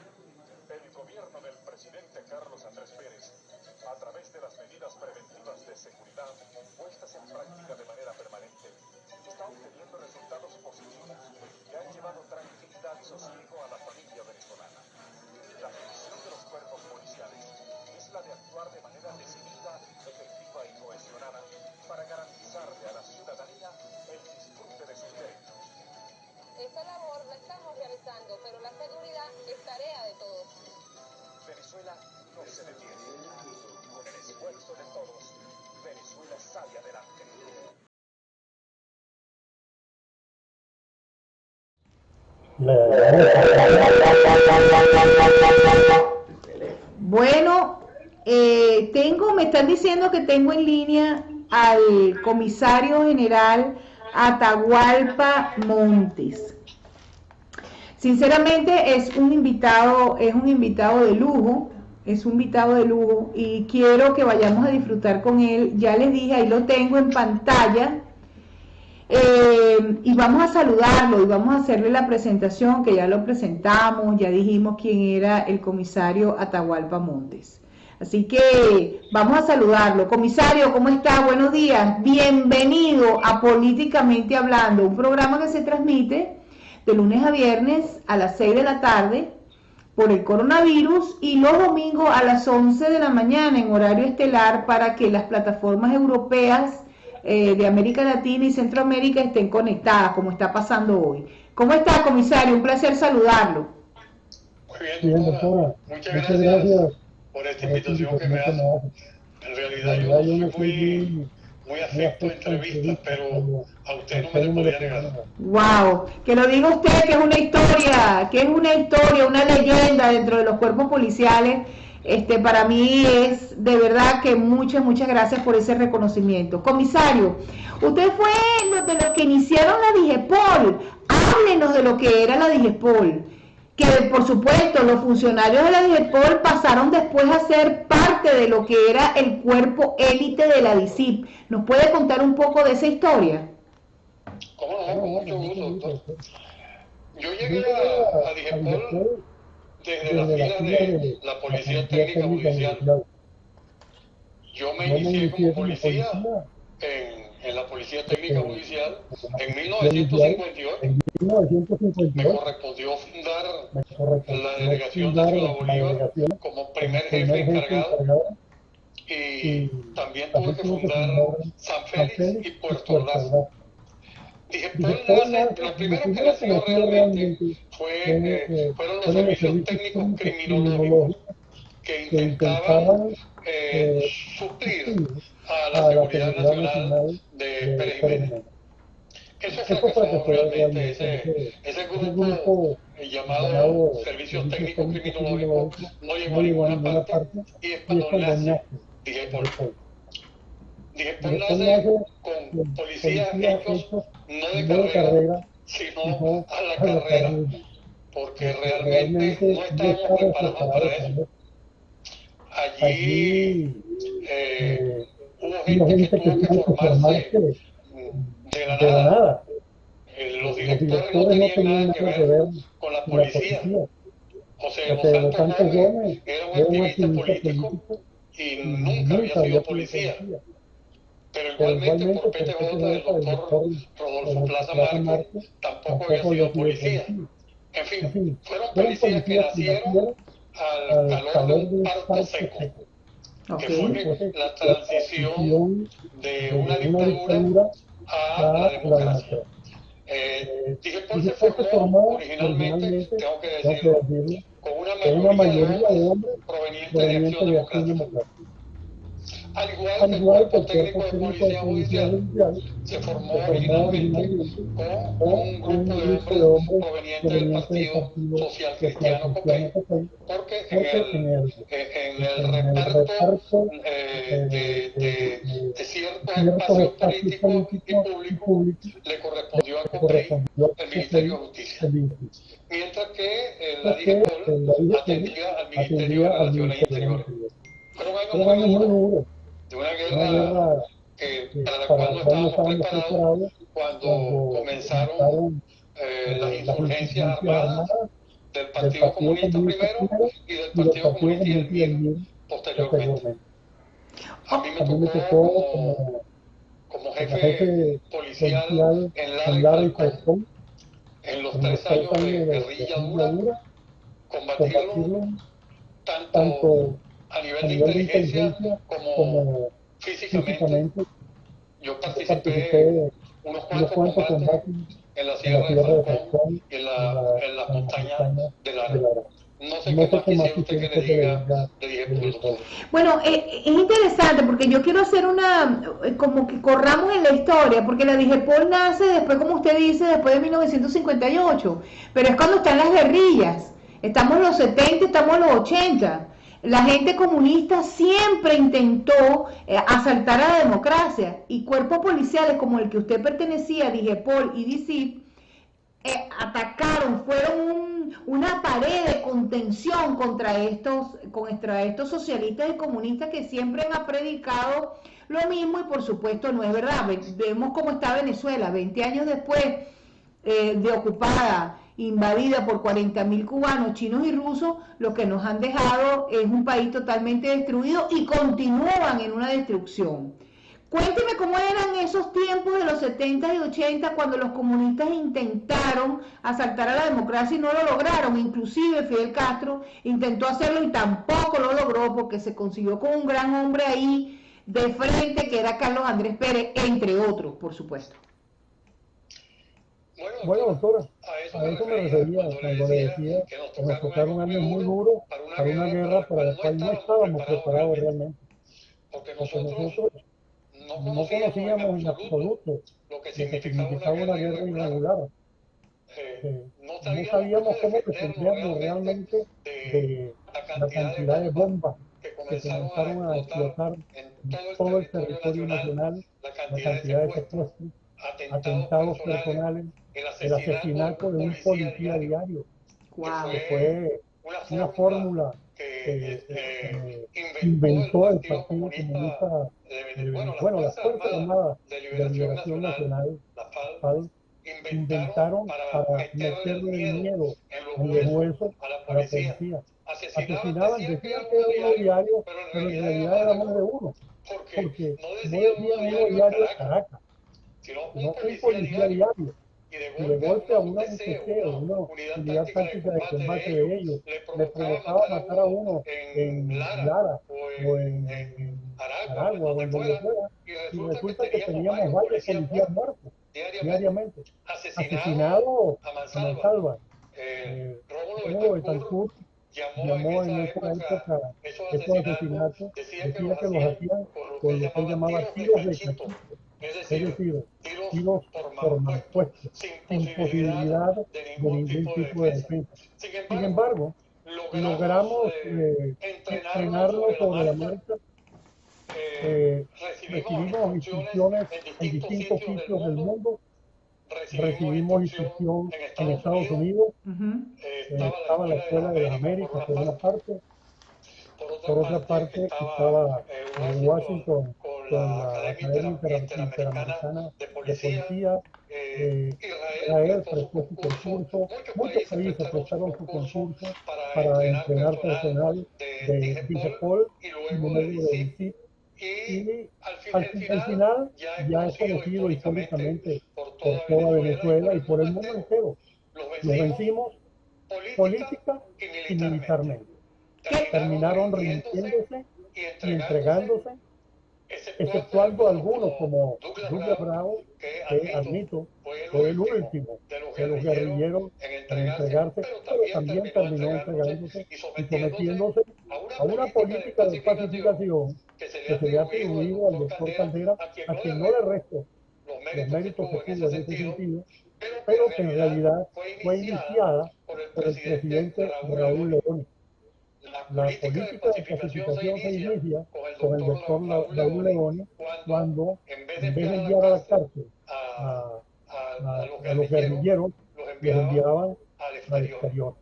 El gobierno del presidente Carlos Andrés Pérez, a través de las medidas preventivas de seguridad puestas en práctica de manera permanente, está obteniendo resultados positivos que han llevado tranquilidad y sosiego a la familia venezolana. La misión de los cuerpos policiales es la de actuar de manera decidida, efectiva y cohesionada para garantizarle a la ciudadanía el disfrute de sus derechos. Esta labor la estamos realizando, pero la seguridad es tarea de todos. Venezuela no se detiene. Con el esfuerzo de todos, Venezuela sale adelante. Bueno, me están diciendo que tengo en línea al comisario general Atahualpa Montes. Sinceramente es un invitado de lujo, y quiero que vayamos a disfrutar con él. Ya les dije, ahí lo tengo en pantalla. Y vamos a saludarlo y vamos a hacerle la presentación, que ya lo presentamos, ya dijimos quién era el comisario Atahualpa Montes. Así que vamos a saludarlo. Comisario, ¿cómo está? Buenos días. Bienvenido a Políticamente Hablando, un programa que se transmite de lunes a viernes a las 6 de la tarde por el coronavirus y los domingos a las 11 de la mañana en horario estelar para que las plataformas europeas de América Latina y Centroamérica estén conectadas, como está pasando hoy. ¿Cómo está, comisario? Un placer saludarlo. Muy bien, doctora. Muchas gracias por esta invitación que me hace. En realidad yo soy muy afecto a entrevistas, pero a usted no me le podía negar. Wow, que lo diga usted, que es una historia, una leyenda dentro de los cuerpos policiales. Para mí es de verdad que muchas gracias por ese reconocimiento. Comisario, usted fue de los que iniciaron la DIGEPOL. Háblenos de lo que era la DIGEPOL. Que por supuesto los funcionarios de la DIGEPOL pasaron después a ser parte de lo que era el cuerpo élite de la DICIP. ¿Nos puede contar un poco de esa historia? ¿Cómo no? Con mucho gusto, doctor. Yo llegué a DIGEPOL desde las filas de la Policía Técnica Judicial. Yo me inicié como policía en la Policía Técnica Judicial en 1958. Me correspondió fundar la Delegación de Ciudad Bolívar como primer jefe encargado y también tuve que fundar San Félix y Puerto Ordaz. DIGEPOL nace, lo primero que nació realmente fueron los servicios técnicos criminológicos que intentaban suplir a la seguridad nacional de Pérez Jiménez. Eso fracasó realmente, ese grupo llamado Servicios Técnicos Criminológicos no llegó a ninguna parte y es cuando nace DIGEPOL. DIGEPOL nace con policías hechos no de carrera, sino a la carrera, porque realmente no estábamos preparados para eso. Allí hubo gente que tuvo que formarse de la nada. Los directores no tenían nada que ver con la policía. José Los Santos Gómez era un activista político y nunca había sido policía. Pero igualmente por PTJ del doctor Rodolfo Plaza Márquez tampoco había sido policía. En fin, fueron policías que nacieron al calor de un parto seco, que fue la transición de una dictadura a la democracia. DIGEPOL se formó originalmente, tengo que decirlo, con una mayoría de hombres provenientes de Acción Democrática. Al igual que el Cuerpo Técnico de Policía Judicial, se formó originalmente con un grupo de hombres provenientes del Partido Social Cristiano Copey, porque en el reparto de ciertos espacios políticos y públicos le correspondió a Copey el Ministerio de Justicia, mientras que la DIGEPOL atendía al Ministerio de Relaciones Interiores. Fueron años muy duros, de una guerra para la cual no estábamos preparados cuando comenzaron las insurgencias armadas del Partido Comunista primero y del Partido Comunista y el BIEN posteriormente. A mí me tocó como jefe policial en Lara y Falcón, en los 3 años de guerrilla dura, combatirlo tanto a nivel de inteligencia como físicamente. Yo participé unos cuantos combates en la Sierra de Falcón y en las montañas de Lara. No sé qué más quisiera usted que le diga de DIGEPOL. Bueno, es interesante porque yo quiero hacer como que corramos en la historia, porque la DIGEPOL nace después, como usted dice, después de 1958, pero es cuando están las guerrillas, estamos en los 70, estamos en los 80. La gente comunista siempre intentó asaltar a la democracia y cuerpos policiales como el que usted pertenecía, DIGEPOL y DICIP, atacaron, fueron una pared de contención contra estos socialistas y comunistas que siempre han predicado lo mismo y por supuesto no es verdad. Vemos cómo está Venezuela 20 años después de ocupada, invadida por 40.000 cubanos, chinos y rusos. Lo que nos han dejado es un país totalmente destruido y continúan en una destrucción. Cuénteme cómo eran esos tiempos de los 70 y 80 cuando los comunistas intentaron asaltar a la democracia y no lo lograron. Inclusive Fidel Castro intentó hacerlo y tampoco lo logró porque se consiguió con un gran hombre ahí de frente que era Carlos Andrés Pérez, entre otros, por supuesto. Bueno, doctora, a eso me refería cuando le decía que nos tocaron años muy duros para una guerra para la cual no estábamos preparados realmente. Porque nosotros no conocíamos en absoluto lo que significaba una guerra irregular. no sabíamos cómo defendernos realmente de la cantidad de bombas que comenzaron a explotar en todo el territorio nacional, la cantidad de secuestros, atentados personales, el asesinato de un policía diario, que fue una fórmula que inventó el Partido Comunista de Venezuela, las Fuerzas Armadas de Liberación Nacional, FAL, inventaron para meterle el miedo en los huesos a la policía. Asesinaban, decían que era uno diario, pero en realidad era más de uno, porque no decían uno diario en Caracas, sino un policía diario. Y de golpe a una UTC, una unidad táctica de combate de ellos, le provocaba matar a uno en Lara o en Aragua o en donde fuera, y resulta que teníamos varios policías muertos diariamente. Asesinado a mansalva. Rómulo Betancourt llamó en esa época estos asesinatos, decía que los hacían con lo que él llamaba tiros de caquito, es decir, tiros por malpuestos, sin posibilidad de ningún tipo de defensa. Sin embargo, logramos entrenarlo sobre la marcha. Recibimos instrucciones en distintos sitios del mundo. Recibimos instrucción en Estados Unidos. Estaba la Escuela de las Américas por una parte. Por otra parte estaba en Washington con la Academia Interamericana de Policía. Israel prestó su concurso. Muchos países prestaron su concurso para entrenar personal de DIGEPOL y luego de DICIP. Y al final ya es conocido históricamente por toda Venezuela y por el mundo entero. Los vencimos política y militarmente. Terminaron rindiéndose y entregándose, exceptuando algunos como Douglas Bravo, que admito fue el último de los guerrilleros en entregarse, pero también terminó entregándose y sometiéndose a una política de pacificación que se le ha atribuido al doctor Caldera, a quien no le resto los méritos que tuvo en ese sentido, pero que en realidad fue iniciada por el presidente Raúl León. La política de pacificación se inicia con el doctor Raúl León cuando, en vez de enviar a la cárcel a los guerrilleros, los enviaban al exterior.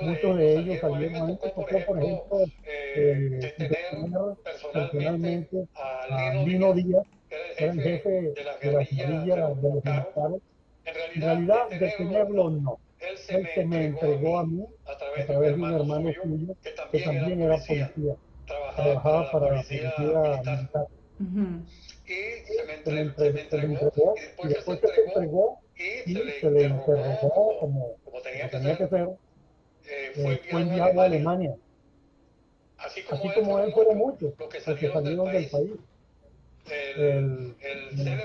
Muchos de ellos salieron a este papel, por ejemplo, detener personalmente a Lino Díaz, que era el jefe de la guerrilla de los militares. En realidad, detenerlo no. Él se me entregó a mí a través de un hermano suyo que también era policía, trabajaba para la policía militar. Y se me entregó, y después que se entregó y se le interrogó como tenía que ser, fue enviado a Alemania. Así como él fueron muchos los que salieron del país. El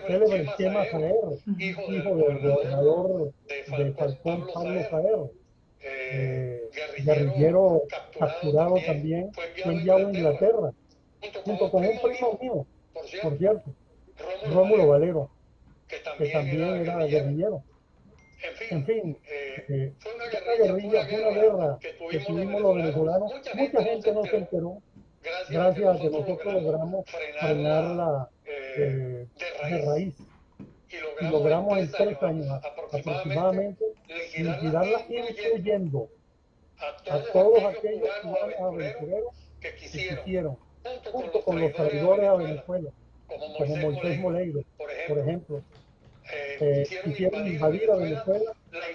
célebre Chema Jaer, hijo del gobernador de Falcón, Pablo Jaer, guerrillero capturado también, fue enviado a Inglaterra, junto con un primo mío, por cierto, Rómulo Valero, que también era guerrillero. En fin, fue una guerrilla, fue una guerra que tuvimos los venezolanos. Mucha gente no se enteró, gracias a que nosotros logramos frenarla de raíz. Y logramos en 3 años aproximadamente liquidarla, incluyendo a todos aquellos cubanos aventureros que quisieron, junto con los traidores a Venezuela, como Moisés Moleiro, por ejemplo. Quisieron invadir a Venezuela,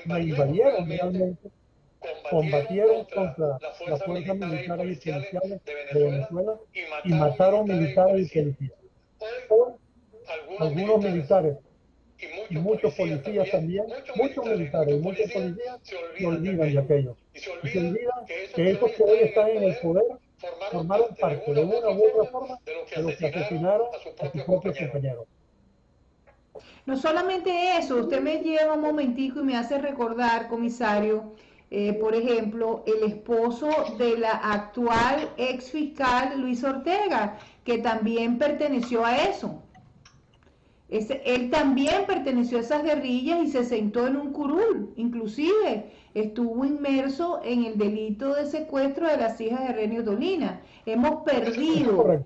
la invadieron realmente, combatieron contra las fuerzas militares y policiales de Venezuela y mataron militares y policías. Hoy, algunos militares y muchos policías también, muchos militares y muchos policías se olvidan de aquello. Y se olvidan que esos que hoy están en el poder formaron parte de una u otra forma de los que asesinaron a sus propios compañeros. No solamente eso, usted me lleva un momentico y me hace recordar, comisario, por ejemplo, el esposo de la actual ex fiscal Luis Ortega, que también perteneció a eso. Él también perteneció a esas guerrillas y se sentó en un curul, inclusive estuvo inmerso en el delito de secuestro de las hijas de Renio Tolina. Hemos perdido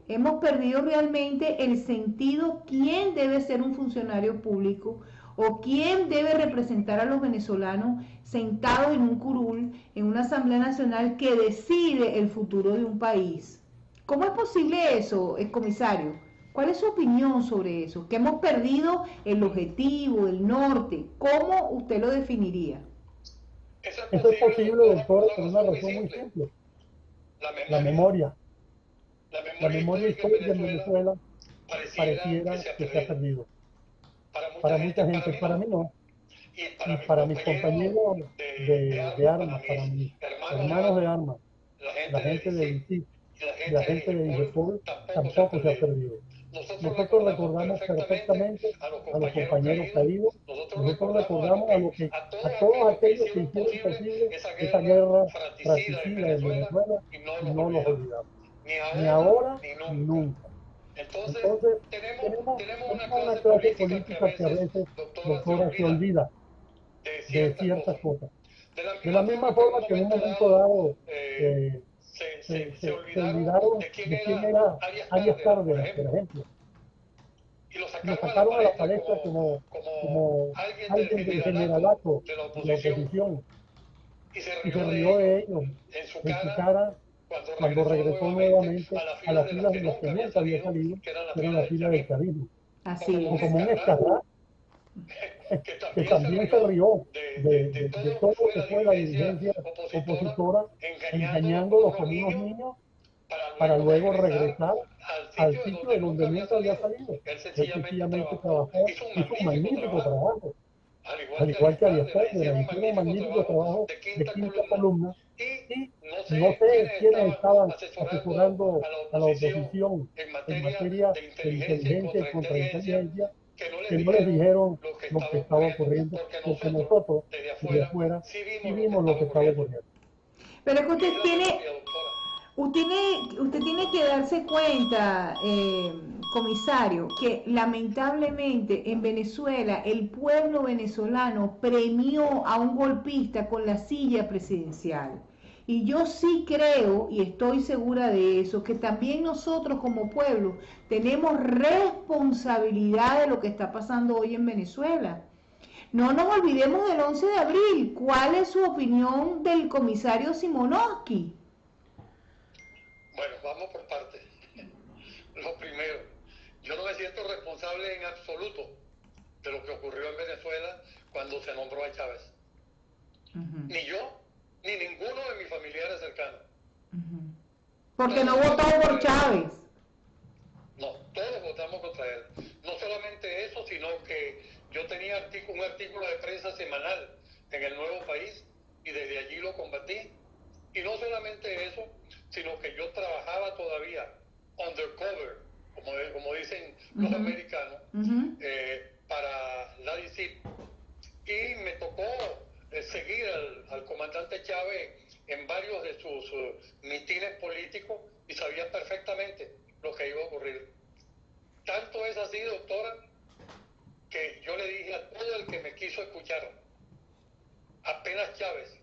realmente el sentido quién debe ser un funcionario público o quién debe representar a los venezolanos sentados en un curul, en una Asamblea Nacional que decide el futuro de un país. ¿Cómo es posible eso, comisario? ¿Cuál es su opinión sobre eso? Que hemos perdido el objetivo, el norte. ¿Cómo usted lo definiría? Eso es posible, doctora, por una razón muy simple. La memoria. La memoria histórica de Venezuela pareciera que se ha perdido. Para mucha gente, para mí no. Y para mis compañeros de armas, para mis hermanos de armas, la gente de ICIP y la gente de IGEPOL, tampoco se ha perdido. Nosotros recordamos perfectamente a los compañeros caídos, nosotros recordamos a todos aquellos que hicieron posible esa guerra fratricida en Venezuela y no los olvidamos, ni ahora ni nunca. Entonces tenemos una clase política que a veces, doctora, se olvida de ciertas cosas. De la misma forma que en un momento dado se olvidaron de quién era Arias Cárdenas, por ejemplo. Y lo sacaron a la palestra como alguien del generalato de la oposición. Y se rió de ellos en su cara cuando regresó nuevamente a las filas de los que nunca había salido, que eran las filas del chavismo. O como un escarlata que también se rió de todo lo que fue la dirigencia opositora, engañándolos como unos niños para luego regresar al sitio de donde nunca había salido. Él sencillamente trabajó, hizo un magnífico trabajo, al igual que Arias Cárdenas, hizo un magnífico trabajo de quinta columna, y no sé quiénes estaban asesorando a la oposición en materia de inteligencia y contrainteligencia, que no les dijeron lo que estaba ocurriendo, porque nosotros desde afuera sí vimos lo que estaba ocurriendo. Pero es que usted tiene que darse cuenta, comisario, que lamentablemente en Venezuela el pueblo venezolano premió a un golpista con la silla presidencial. Y yo sí creo, y estoy segura de eso, que también nosotros como pueblo tenemos responsabilidad de lo que está pasando hoy en Venezuela. No nos olvidemos del 11 de abril. ¿Cuál es su opinión del comisario Simonowski? Bueno, vamos por partes. Lo primero, yo no me siento responsable en absoluto de lo que ocurrió en Venezuela cuando se nombró a Chávez. Ni yo, ni ninguno de mis familiares cercanos. Porque no votó por Chávez. No, todos votamos contra él. No solamente eso, sino que yo tenía un artículo de prensa semanal en El Nuevo País y desde allí lo combatí. Y no solamente eso, sino que yo trabajaba todavía undercover, como dicen los americanos, para la DICIP. Y me tocó seguir al comandante Chávez en varios de sus mitines políticos y sabía perfectamente lo que iba a ocurrir. Tanto es así, doctora, que yo le dije a todo el que me quiso escuchar, apenas Chávez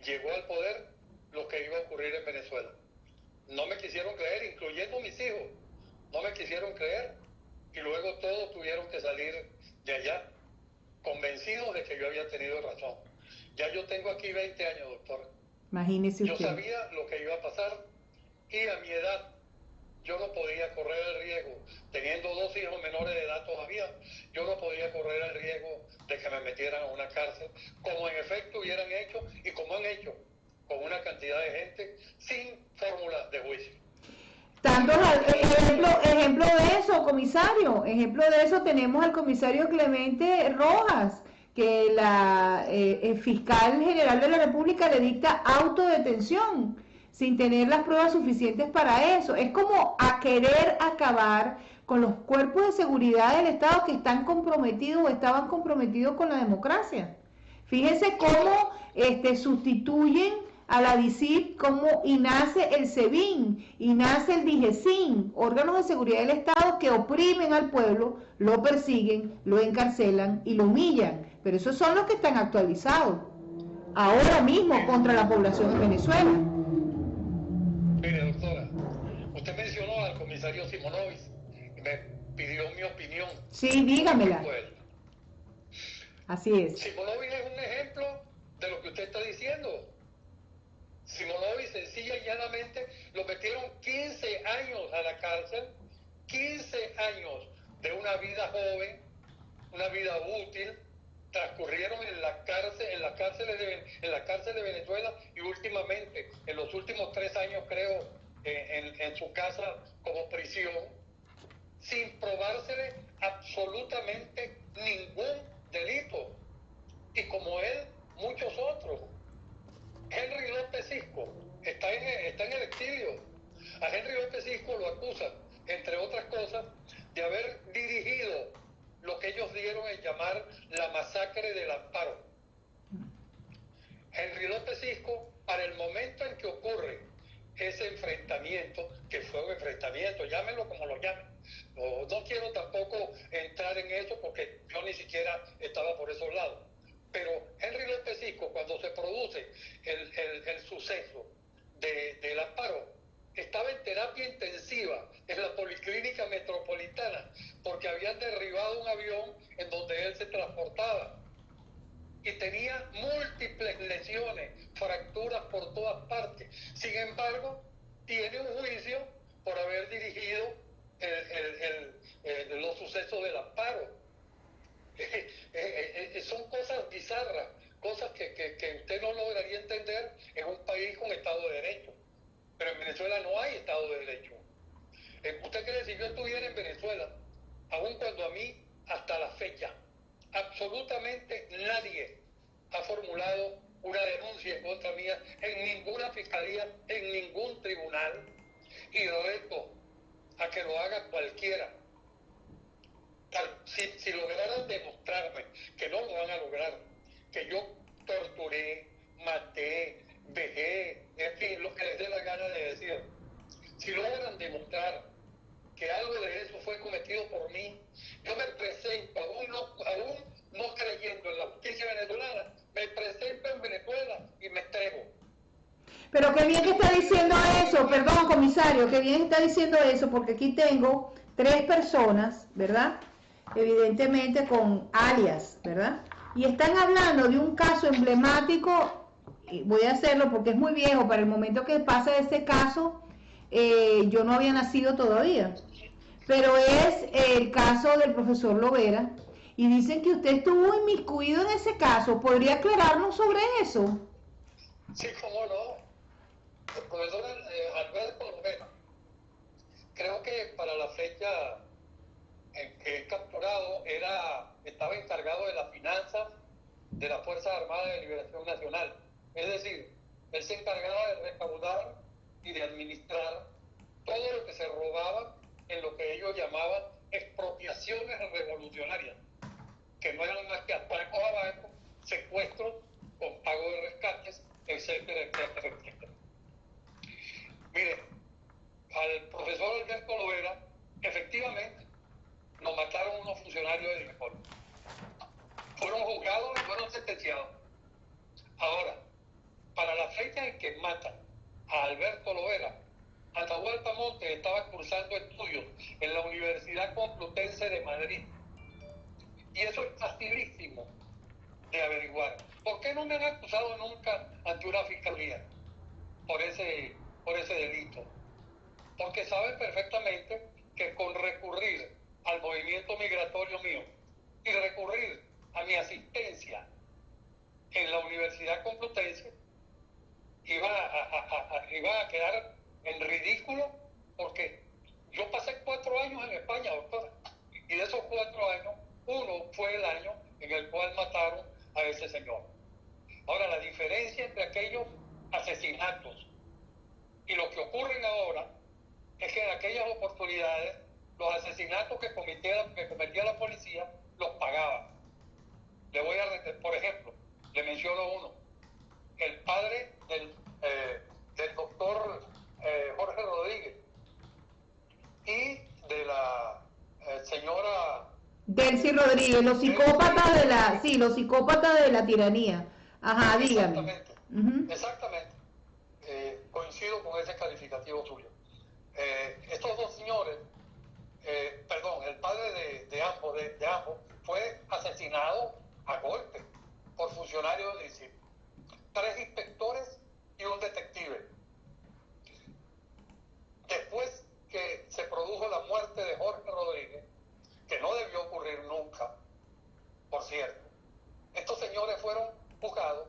llegó al poder, lo que iba a ocurrir en Venezuela. No me quisieron creer, incluyendo mis hijos, no me quisieron creer, y luego todos tuvieron que salir de allá, convencidos de que yo había tenido razón. Ya yo tengo aquí 20 años, doctora. Imagínese usted. Yo sabía lo que iba a pasar, y a mi edad yo no podía correr el riesgo, teniendo 2 hijos menores de edad todavía, yo no podía correr el riesgo de que me metieran a una cárcel, como en efecto hubieran hecho, y como han hecho con una cantidad de gente sin fórmulas de juicio. Tantos ejemplo de eso, comisario, ejemplo de eso tenemos al comisario Clemente Rojas, que el fiscal general de la República le dicta autodetención sin tener las pruebas suficientes para eso. Es como a querer acabar con los cuerpos de seguridad del Estado que están comprometidos o estaban comprometidos con la democracia. Fíjense cómo sustituyen a la DICIP y nace el SEBIN y nace el DIGESIN, órganos de seguridad del Estado que oprimen al pueblo, lo persiguen, lo encarcelan y lo humillan. Pero esos son los que están actualizados ahora mismo contra la población de Venezuela. Mire, doctora, usted mencionó al comisario Simonovic y me pidió mi opinión. Sí, dígamela. Así es. Simonovic es un ejemplo de lo que usted está diciendo. Simonovic sencilla y llanamente lo metieron 15 años a la cárcel, 15 años de una vida joven, una vida útil, transcurrieron en la cárcel de Venezuela y últimamente, en los últimos 3 años creo, en su casa como prisión, sin probársele absolutamente ningún delito. Y como él, muchos otros. Henry López Cisco está en el exilio. A Henry López Cisco lo acusan, entre otras cosas, de haber dirigido lo que ellos dieron en llamar la masacre del Amparo. Henry López Cisco, para el momento en que ocurre ese enfrentamiento, que fue un enfrentamiento, llámenlo como lo llamen. No quiero tampoco entrar en eso porque yo ni siquiera estaba por esos lados. Pero Henry López Cisco, cuando se produce el suceso del Amparo, estaba en terapia intensiva en la Policlínica Metropolitana porque habían derribado un avión en donde él se transportaba y tenía múltiples lesiones, fracturas por todas partes. Sin embargo, tiene un juicio por haber dirigido los sucesos del Amparo. Son cosas bizarras, cosas que usted no lograría entender en un país con Estado de Derecho. Pero en Venezuela no hay Estado de Derecho. ¿Usted cree si yo estuviera en Venezuela, aun cuando a mí, hasta la fecha, absolutamente nadie ha formulado una denuncia en contra mía en ninguna fiscalía, en ningún tribunal, y reto a que lo haga cualquiera? Si lograran demostrarme, que no lo van a lograr, que yo torturé, maté, dejé, en fin, lo que les dé la gana de decir, si logran demostrar que algo de eso fue cometido por mí, yo me presento, aún no creyendo en la justicia venezolana, me presento en Venezuela y me entrego. Pero qué bien que está diciendo eso, perdón, comisario, qué bien está diciendo eso, porque aquí tengo 3 personas, ¿verdad? Evidentemente con alias, ¿verdad? Y están hablando de un caso emblemático, y voy a hacerlo porque es muy viejo, para el momento que pasa ese caso, yo no había nacido todavía, pero es el caso del profesor Lovera, y dicen que usted estuvo inmiscuido en ese caso. ¿Podría aclararnos sobre eso? Sí, cómo no. El profesor Alberto Lovera, creo que para la fecha en que es capturado estaba encargado de las finanzas de las Fuerzas Armadas de Liberación Nacional. Es decir, él se encargaba de recaudar y de administrar todo lo que se robaba en lo que ellos llamaban expropiaciones revolucionarias, que no eran más que atracos a bancos, secuestros con pago de rescates, etcétera, etcétera, etcétera. Mire, al profesor Alberto Lovera, efectivamente, nos mataron unos funcionarios del INEPOL. Fueron juzgados y fueron sentenciados. Ahora, para la fecha en que matan a Alberto Lovera, Atahualpa Montes estaba cursando estudios en la Universidad Complutense de Madrid. Y eso es facilísimo de averiguar. ¿Por qué no me han acusado nunca ante una fiscalía por ese delito? Porque saben perfectamente que con recurrir al movimiento migratorio mío y recurrir a mi asistencia en la Universidad Complutense, iba a quedar en ridículo, porque yo pasé 4 años en España, doctora, y de esos 4 años, uno fue el año en el cual mataron a ese señor. Ahora, la diferencia entre aquellos asesinatos y lo que ocurren ahora es que en aquellas oportunidades los asesinatos que cometía la policía los pagaban. Por ejemplo, le menciono uno. El padre del del doctor Jorge Rodríguez y de la señora Delcy Rodríguez, los psicópatas de la, sí, los psicópatas de la tiranía. Ajá, dígame. Exactamente, exactamente. Coincido con ese calificativo suyo. Estos dos señores, perdón, el padre de ambos fue asesinado a golpe por funcionarios del ICIP. 3 inspectores y un detective. Después que se produjo la muerte de Jorge Rodríguez, que no debió ocurrir nunca, por cierto, estos señores fueron juzgados,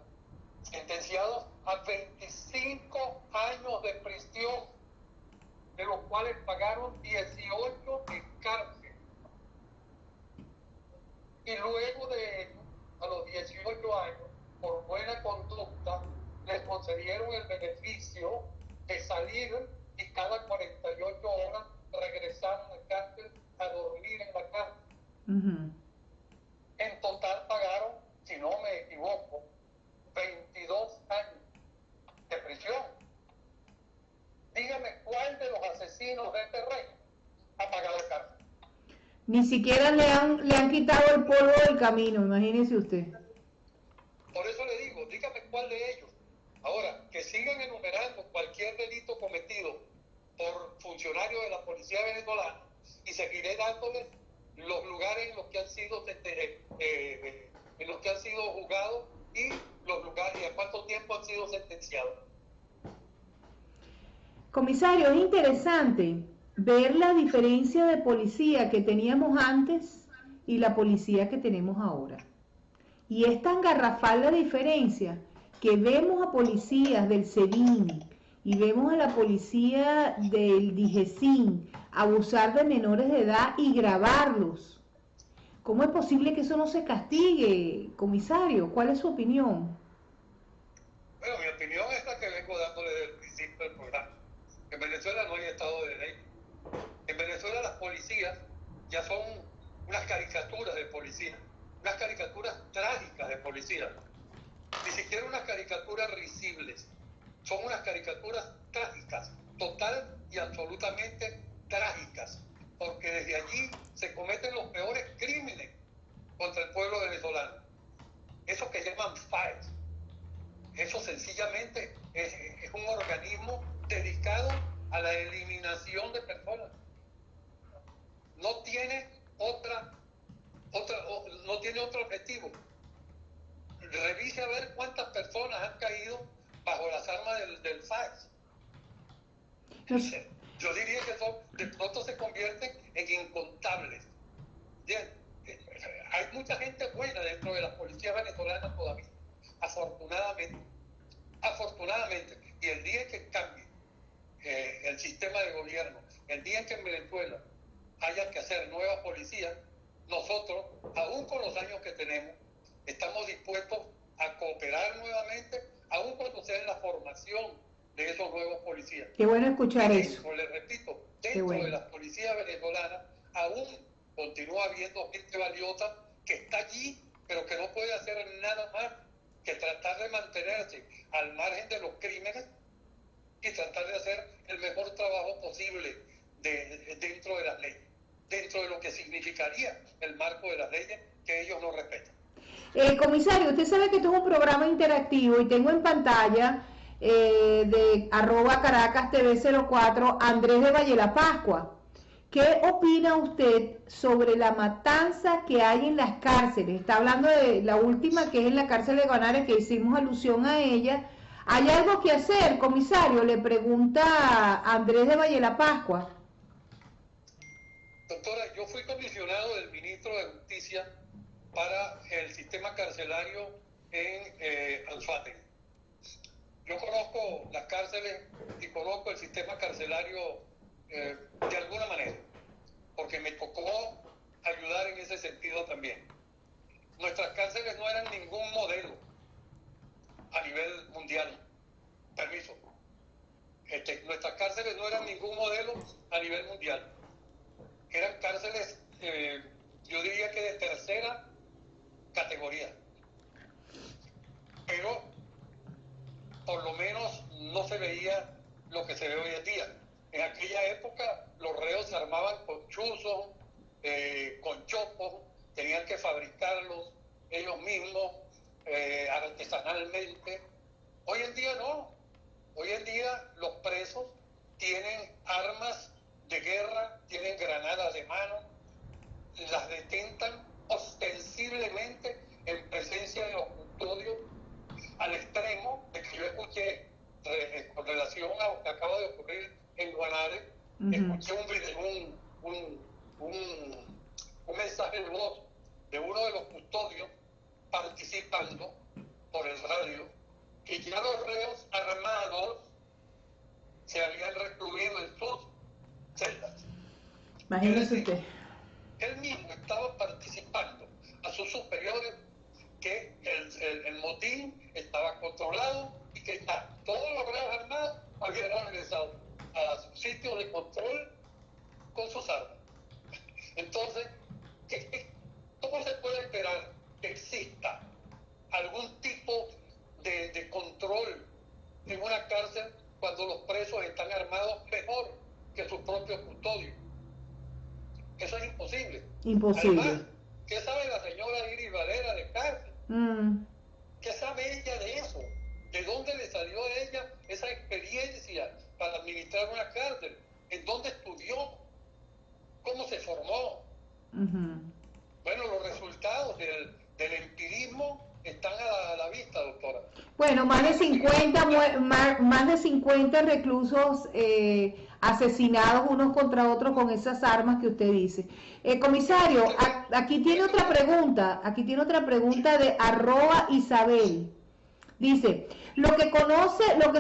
sentenciados a 25 años de prisión, de los cuales pagaron 18 en cárcel. Y luego de ello, a los 18 años, por buena conducta, les concedieron el beneficio de salir y cada 48 horas regresar a la cárcel a dormir en la cárcel. En total pagaron, si no me equivoco, 22 años de prisión. Dígame cuál de los asesinos de este rey ha pagado cárcel. Ni siquiera le han quitado el polvo del camino, imagínese usted. Por eso le digo, dígame cuál de ellos. Ahora, que sigan enumerando cualquier delito cometido por funcionarios de la policía venezolana y seguiré dándoles los lugares en los que han sido juzgados y los lugares y a cuánto tiempo han sido sentenciados. Comisario, es interesante ver la diferencia de policía que teníamos antes y la policía que tenemos ahora. Y es tan garrafal la diferencia que vemos a policías del SEBIN y vemos a la policía del DIGESIN abusar de menores de edad y grabarlos. ¿Cómo es posible que eso no se castigue, comisario? ¿Cuál es su opinión? Bueno, mi opinión es la que vengo dándole desde el principio del programa. En Venezuela no hay Estado de Derecho. En Venezuela las policías ya son unas caricaturas de policía, unas caricaturas trágicas de policía. Ni siquiera unas caricaturas risibles, son unas caricaturas trágicas, total y absolutamente trágicas, porque desde allí se cometen los peores crímenes contra el pueblo venezolano. Eso que llaman FAES, eso sencillamente es un organismo dedicado a la eliminación de personas. No tiene no tiene otro objetivo. Revise a ver cuántas personas han caído bajo las armas del FAES. Yo diría que de pronto se convierten en incontables. Bien, hay mucha gente buena dentro de las policías venezolanas todavía, afortunadamente. Y el día que cambie el sistema de gobierno, el día en que en Venezuela haya que hacer nueva policía, nosotros, aún con los años que tenemos, estamos dispuestos a cooperar nuevamente, aún cuando sea en la formación de esos nuevos policías. Qué bueno escuchar eso. Les repito, dentro de las policías venezolanas aún continúa habiendo gente valiosa que está allí, pero que no puede hacer nada más que tratar de mantenerse al margen de los crímenes y tratar de hacer el mejor trabajo posible dentro de las leyes, dentro de lo que significaría el marco de las leyes que ellos no respetan. Comisario, usted sabe que esto es un programa interactivo y tengo en pantalla de @CaracasTV04 Andrés de Valle La Pascua. ¿Qué opina usted sobre la matanza que hay en las cárceles? Está hablando de la última, que es en la cárcel de Guanare, que hicimos alusión a ella. ¿Hay algo que hacer, comisario? Le pregunta Andrés de Valle La Pascua. Doctora, yo fui comisionado del ministro de Justicia para el sistema carcelario en Anzoátegui. Yo conozco las cárceles y conozco el sistema carcelario de alguna manera, porque me tocó ayudar en ese sentido también. Nuestras cárceles no eran ningún modelo a nivel mundial. Permiso. Nuestras cárceles no eran ningún modelo a nivel mundial. Eran cárceles, yo diría que de tercera categoría. Pero por lo menos no se veía lo que se ve hoy en día. En aquella época los reos se armaban con chuzos, con chopos, tenían que fabricarlos ellos mismos artesanalmente. Hoy en día no. Hoy en día los presos tienen armas de guerra, tienen granadas de mano, las detentan ostensiblemente en presencia de los custodios, al extremo de que yo escuché con relación a lo que acaba de ocurrir en Guanare, escuché un mensaje de voz de uno de los custodios participando por el radio, que ya los reos armados se habían recluido en sus celdas. Imagínese usted. Él mismo estaba participando a sus superiores que el motín estaba controlado y que todos los reos armados habían regresado a sus sitios de control con sus armas. Entonces, ¿cómo se puede esperar que exista algún tipo de control en una cárcel cuando los presos están armados mejor que sus propios custodios? Eso es imposible. Imposible. Además, ¿qué sabe la señora Iris Valera de cárcel? ¿Qué sabe ella de eso? ¿De dónde le salió a ella esa experiencia para administrar una cárcel? ¿En dónde estudió? ¿Cómo se formó? Bueno, los resultados del empirismo están a la vista, doctora. Bueno, más de 50 reclusos asesinados unos contra otros con esas armas que usted dice. Comisario, aquí tiene otra pregunta de @Isabel. Dice, lo que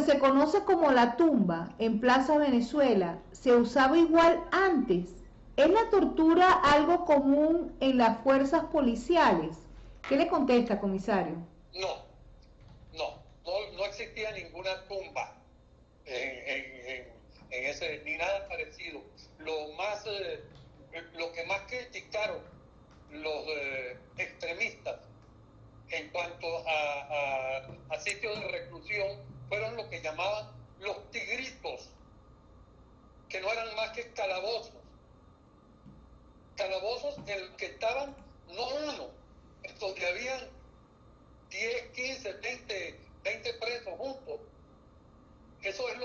se conoce como la tumba en Plaza Venezuela, ¿se usaba igual antes? ¿Es la tortura algo común en las fuerzas policiales? ¿Qué le contesta, comisario? No existía ninguna tumba en ese, ni nada parecido. Lo que más criticaron los extremistas en cuanto a sitios de reclusión fueron lo que llamaban los tigritos, que no eran más que calabozos en los que estaban no uno, donde habían 10, 15, 20 presos juntos. Eso es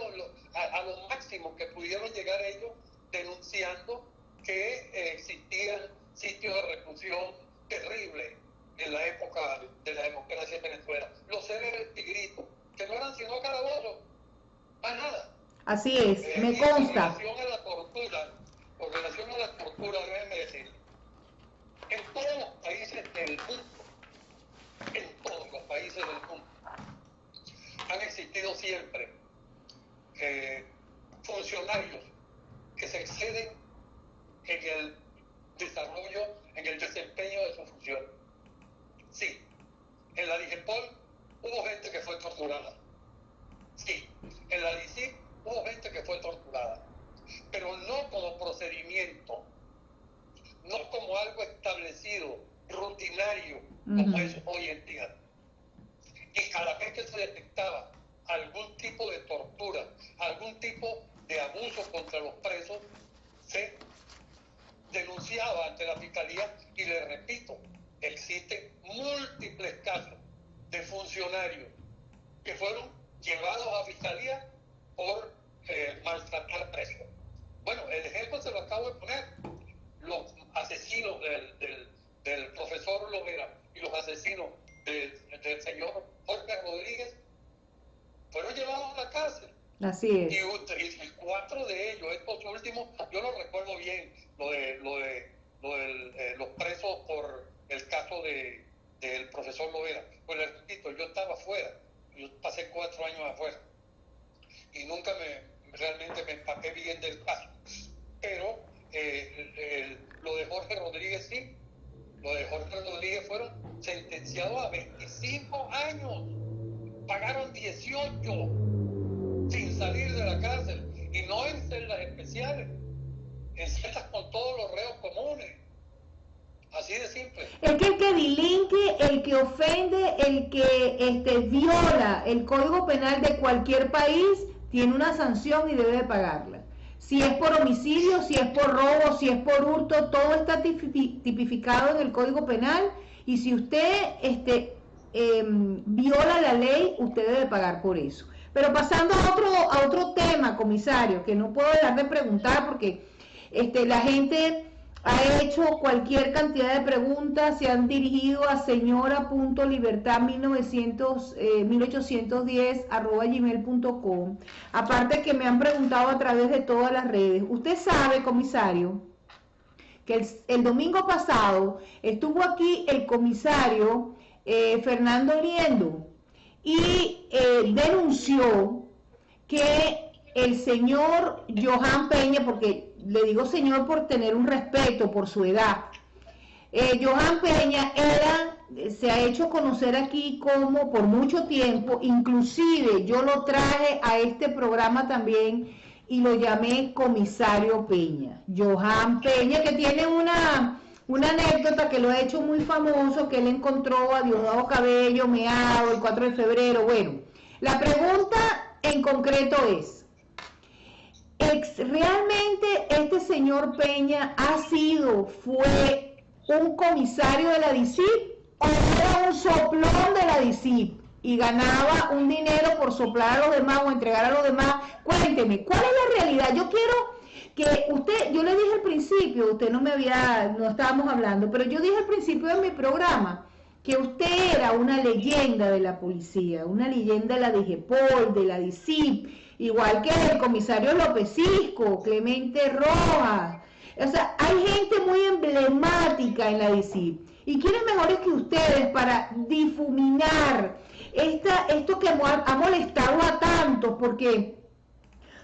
a lo máximo que pudieron llegar ellos, denunciando que existían sitios de reclusión terribles en la época de la democracia en Venezuela. Los célebres tigritos, que no eran sino calabozos, más nada. Así es, me consta. Con relación a la tortura, déjenme decir, en todos los países del mundo, han existido siempre funcionarios que se exceden en el desarrollo, en el desempeño de su función. Sí, en la DIGEPOL hubo gente que fue torturada. Sí, en la DICIP hubo gente que fue torturada, pero no como procedimiento, no como algo establecido, rutinario, como es hoy en día. Y cada vez que se detectaba algún tipo de tortura, algún tipo de abuso contra los presos, se denunciaba ante la Fiscalía, y le repito, existen múltiples casos de funcionarios que fueron llevados a Fiscalía por maltratar presos. Bueno, el ejemplo se lo acabo de poner. Los asesinos del profesor Lovera y los asesinos del señor Jorge Rodríguez fueron llevados a la cárcel. Así es. Y 4 de ellos, estos últimos, yo no recuerdo bien los presos por el caso del profesor Lovera. Pues les repito, yo estaba afuera, yo pasé 4 años afuera y nunca realmente me empapé bien del caso. Pero lo de Jorge Rodríguez sí. Lo de Jorge Rodríguez fueron sentenciados a 25 años. Pagaron 18 sin salir de la cárcel. Y no en celdas especiales, en celdas con todos los reos comunes. Así de simple. Es que el que delinque, el que ofende, el que viola el Código Penal de cualquier país, tiene una sanción y debe de pagarla. Si es por homicidio, si es por robo, si es por hurto, todo está tipificado en el Código Penal, y si usted viola la ley, usted debe pagar por eso. Pero pasando a otro tema, comisario, que no puedo dejar de preguntar porque la gente ha hecho cualquier cantidad de preguntas, se han dirigido a señora.libertad1810@gmail.com. Aparte que me han preguntado a través de todas las redes. Usted sabe, comisario, que el domingo pasado estuvo aquí el comisario Fernando Liendo y denunció que el señor Johan Peña, porque le digo señor por tener un respeto por su edad, Johan Peña se ha hecho conocer aquí como por mucho tiempo, inclusive yo lo traje a este programa también y lo llamé comisario Peña. Johan Peña, que tiene una anécdota que lo ha hecho muy famoso, que él encontró a Diosdado Cabello meado el 4 de febrero. Bueno, la pregunta en concreto es, ¿realmente este señor Peña fue un comisario de la DICIP o era un soplón de la DICIP y ganaba un dinero por soplar a los demás o entregar a los demás? Cuénteme, ¿cuál es la realidad? Yo quiero que usted, yo le dije al principio, usted no estábamos hablando, pero yo dije al principio de mi programa que usted era una leyenda de la policía, una leyenda de la DGPOL, de la DICIP, igual que el comisario López Cisco, Clemente Rojas. O sea, hay gente muy emblemática en la DICIP. ¿Y quiénes mejores que ustedes para difuminar esto que ha molestado a tantos? Porque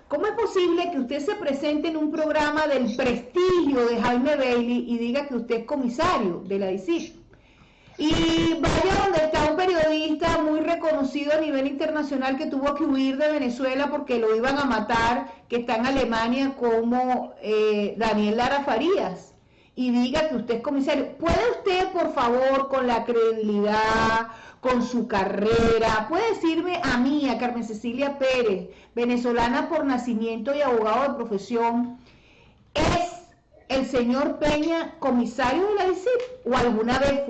¿cómo es posible que usted se presente en un programa del prestigio de Jaime Bailey y diga que usted es comisario de la DICIP? Y vaya donde está un periodista muy reconocido a nivel internacional que tuvo que huir de Venezuela porque lo iban a matar, que está en Alemania, como Daniel Lara Farías, y diga que usted es comisario. ¿Puede usted, por favor, con la credibilidad, con su carrera, puede decirme a mí, a Carmen Cecilia Pérez, venezolana por nacimiento y abogado de profesión, ¿es el señor Peña comisario de la DICIP? ¿O alguna vez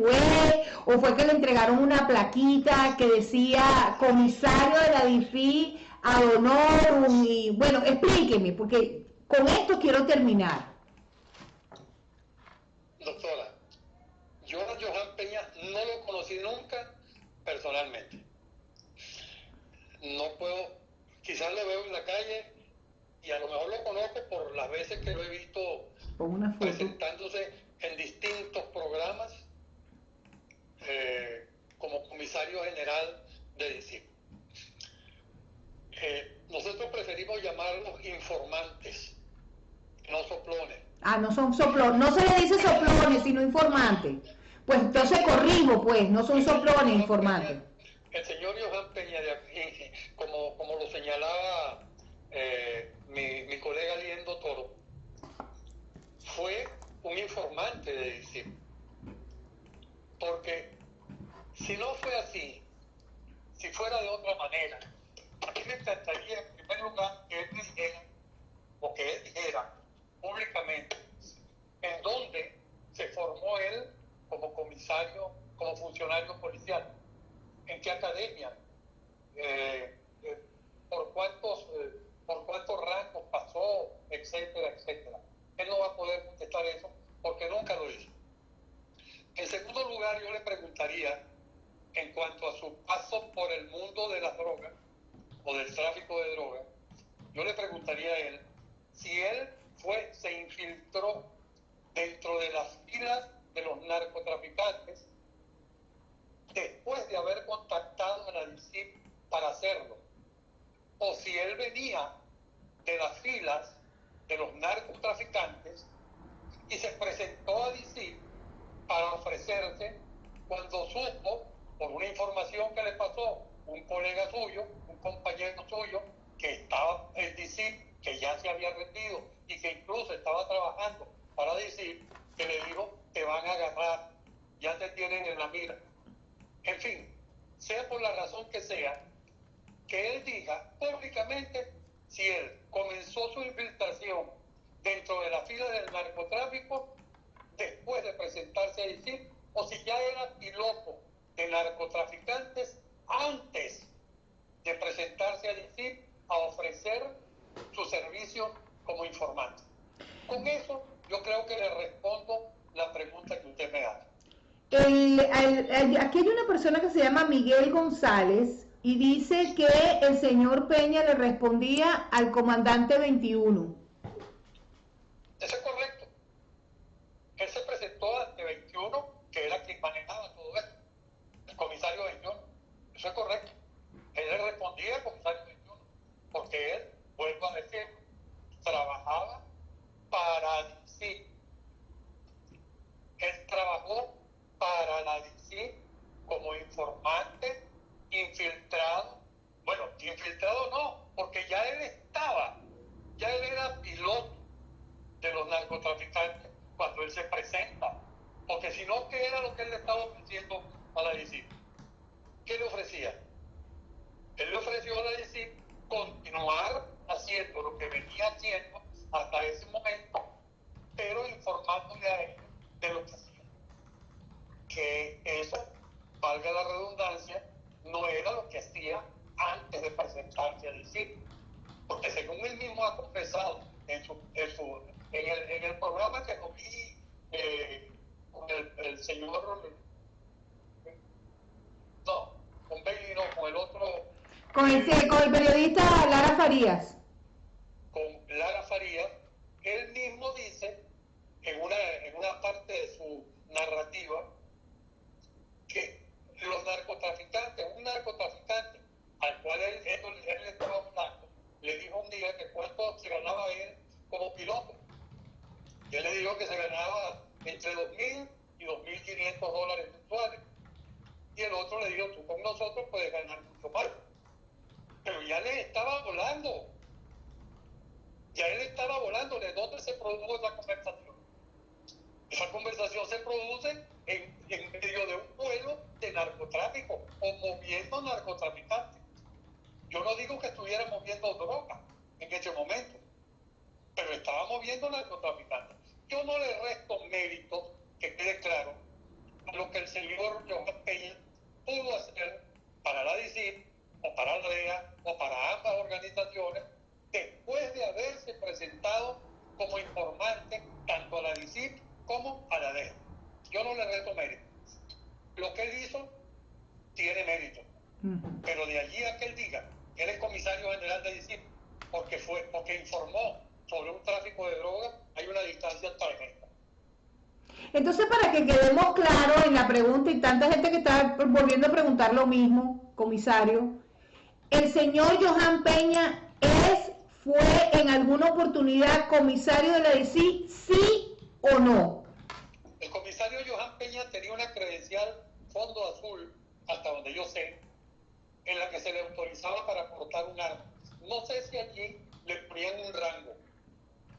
o fue que le entregaron una plaquita que decía comisario de la DICIP ad honorum? Y bueno, explíqueme, porque con esto quiero terminar. Doctora, yo a Johan Peña no lo conocí nunca personalmente. No puedo, quizás lo veo en la calle y a lo mejor lo conozco por las veces que lo he visto presentándose en distintos programas como comisario general de DICIP. Nosotros preferimos llamarlos informantes, no soplones. Ah, no son soplones, no se le dice soplones, sino informantes. Pues entonces corrijo, pues, no son soplones, informantes. El señor Johan Peña, como lo señalaba mi colega Liendo Toro, fue un informante de DICIP. Porque si no fue así, si fuera de otra manera, a mí me encantaría, en primer lugar, que él dijera públicamente en dónde se formó él como comisario, como funcionario policial, en qué academia, por cuántos rangos pasó, etcétera, etcétera. Él no va a poder contestar eso porque nunca lo hizo. En segundo lugar, yo le preguntaría, en cuanto a su paso por el mundo de las drogas o del tráfico de drogas, yo le preguntaría a él si él se infiltró dentro de las filas de los narcotraficantes después de haber contactado a la DICIP para hacerlo, o si él venía de las filas de los narcotraficantes y se presentó a DICIP para ofrecerse cuando supo, por una información que le pasó un colega suyo, un compañero suyo, que estaba en DICIP, que ya se había rendido y que incluso estaba trabajando para DICIP, que le dijo, te te van a agarrar, ya te tienen en la mira. En fin, sea por la razón que sea, que él diga públicamente si él comenzó su infiltración dentro de la fila del narcotráfico después de presentarse a decir, o si ya era piloto de narcotraficantes antes de presentarse a decir, a ofrecer su servicio como informante. Con eso yo creo que le respondo la pregunta que usted me hace. Aquí hay una persona que se llama Miguel González y dice que el señor Peña le respondía al comandante 21. Eso es correcto. Él se presentó ante 21, que era quien manejaba todo esto, el comisario 21. Eso es correcto. Él le respondía al comisario 21, porque él, vuelvo a decir, trabajaba para DICIT. Él trabajó para la DICIT como informante, infiltrado. Bueno, infiltrado no, porque ya él era piloto de los narcotraficantes cuando él se presenta. Porque si no, ¿qué era lo que él le estaba ofreciendo a la DICIT? ¿Qué le ofrecía? Él le ofreció a la DICIT continuar haciendo lo que venía haciendo hasta ese momento, pero informándole a ellos de lo que hacía. Que eso, valga la redundancia, no era lo que hacía antes de presentarse a DICIT. Porque según él mismo ha confesado en el programa que cogí con el señor, no, con Bailey, no, con el otro. Con el periodista Lara Farías. Con Lara Farías, él mismo dice en una parte de su narrativa que los narcotraficantes, un narcotraficante al cual él estaba hablando, le dijo un día que cuánto se ganaba él como piloto. Y él le dijo que se ganaba entre $2,000 y $2,500 mensuales. Y el otro le dijo, tú con nosotros puedes ganar mucho más. Pero ya le estaba volando. ¿De dónde se produjo esa conversación? Esa conversación se produce en medio de un vuelo de narcotráfico o moviendo narcotraficantes. Yo no digo que estuviera moviendo droga en ese momento, pero estaba moviendo narcotraficantes. Yo no le resto mérito, que quede claro, a lo que el señor Johan Peña pudo hacer para la DICIT o para la DEA o para ambas organizaciones después de haberse presentado como informante tanto a la DICIT como a la DEA. Yo no le resto mérito. Lo que él hizo tiene mérito, pero de allí a que él diga que él es comisario general de DICIT porque informó sobre un tráfico de drogas, hay una distancia tremenda. Entonces, para que quedemos claros en la pregunta y tanta gente que está volviendo a preguntar lo mismo, comisario, ¿el señor Johan Peña fue en alguna oportunidad comisario de la DICIT, sí o no? El comisario Johan Peña tenía una credencial fondo azul, hasta donde yo sé, en la que se le autorizaba para portar un arma. No sé si allí le ponían un rango,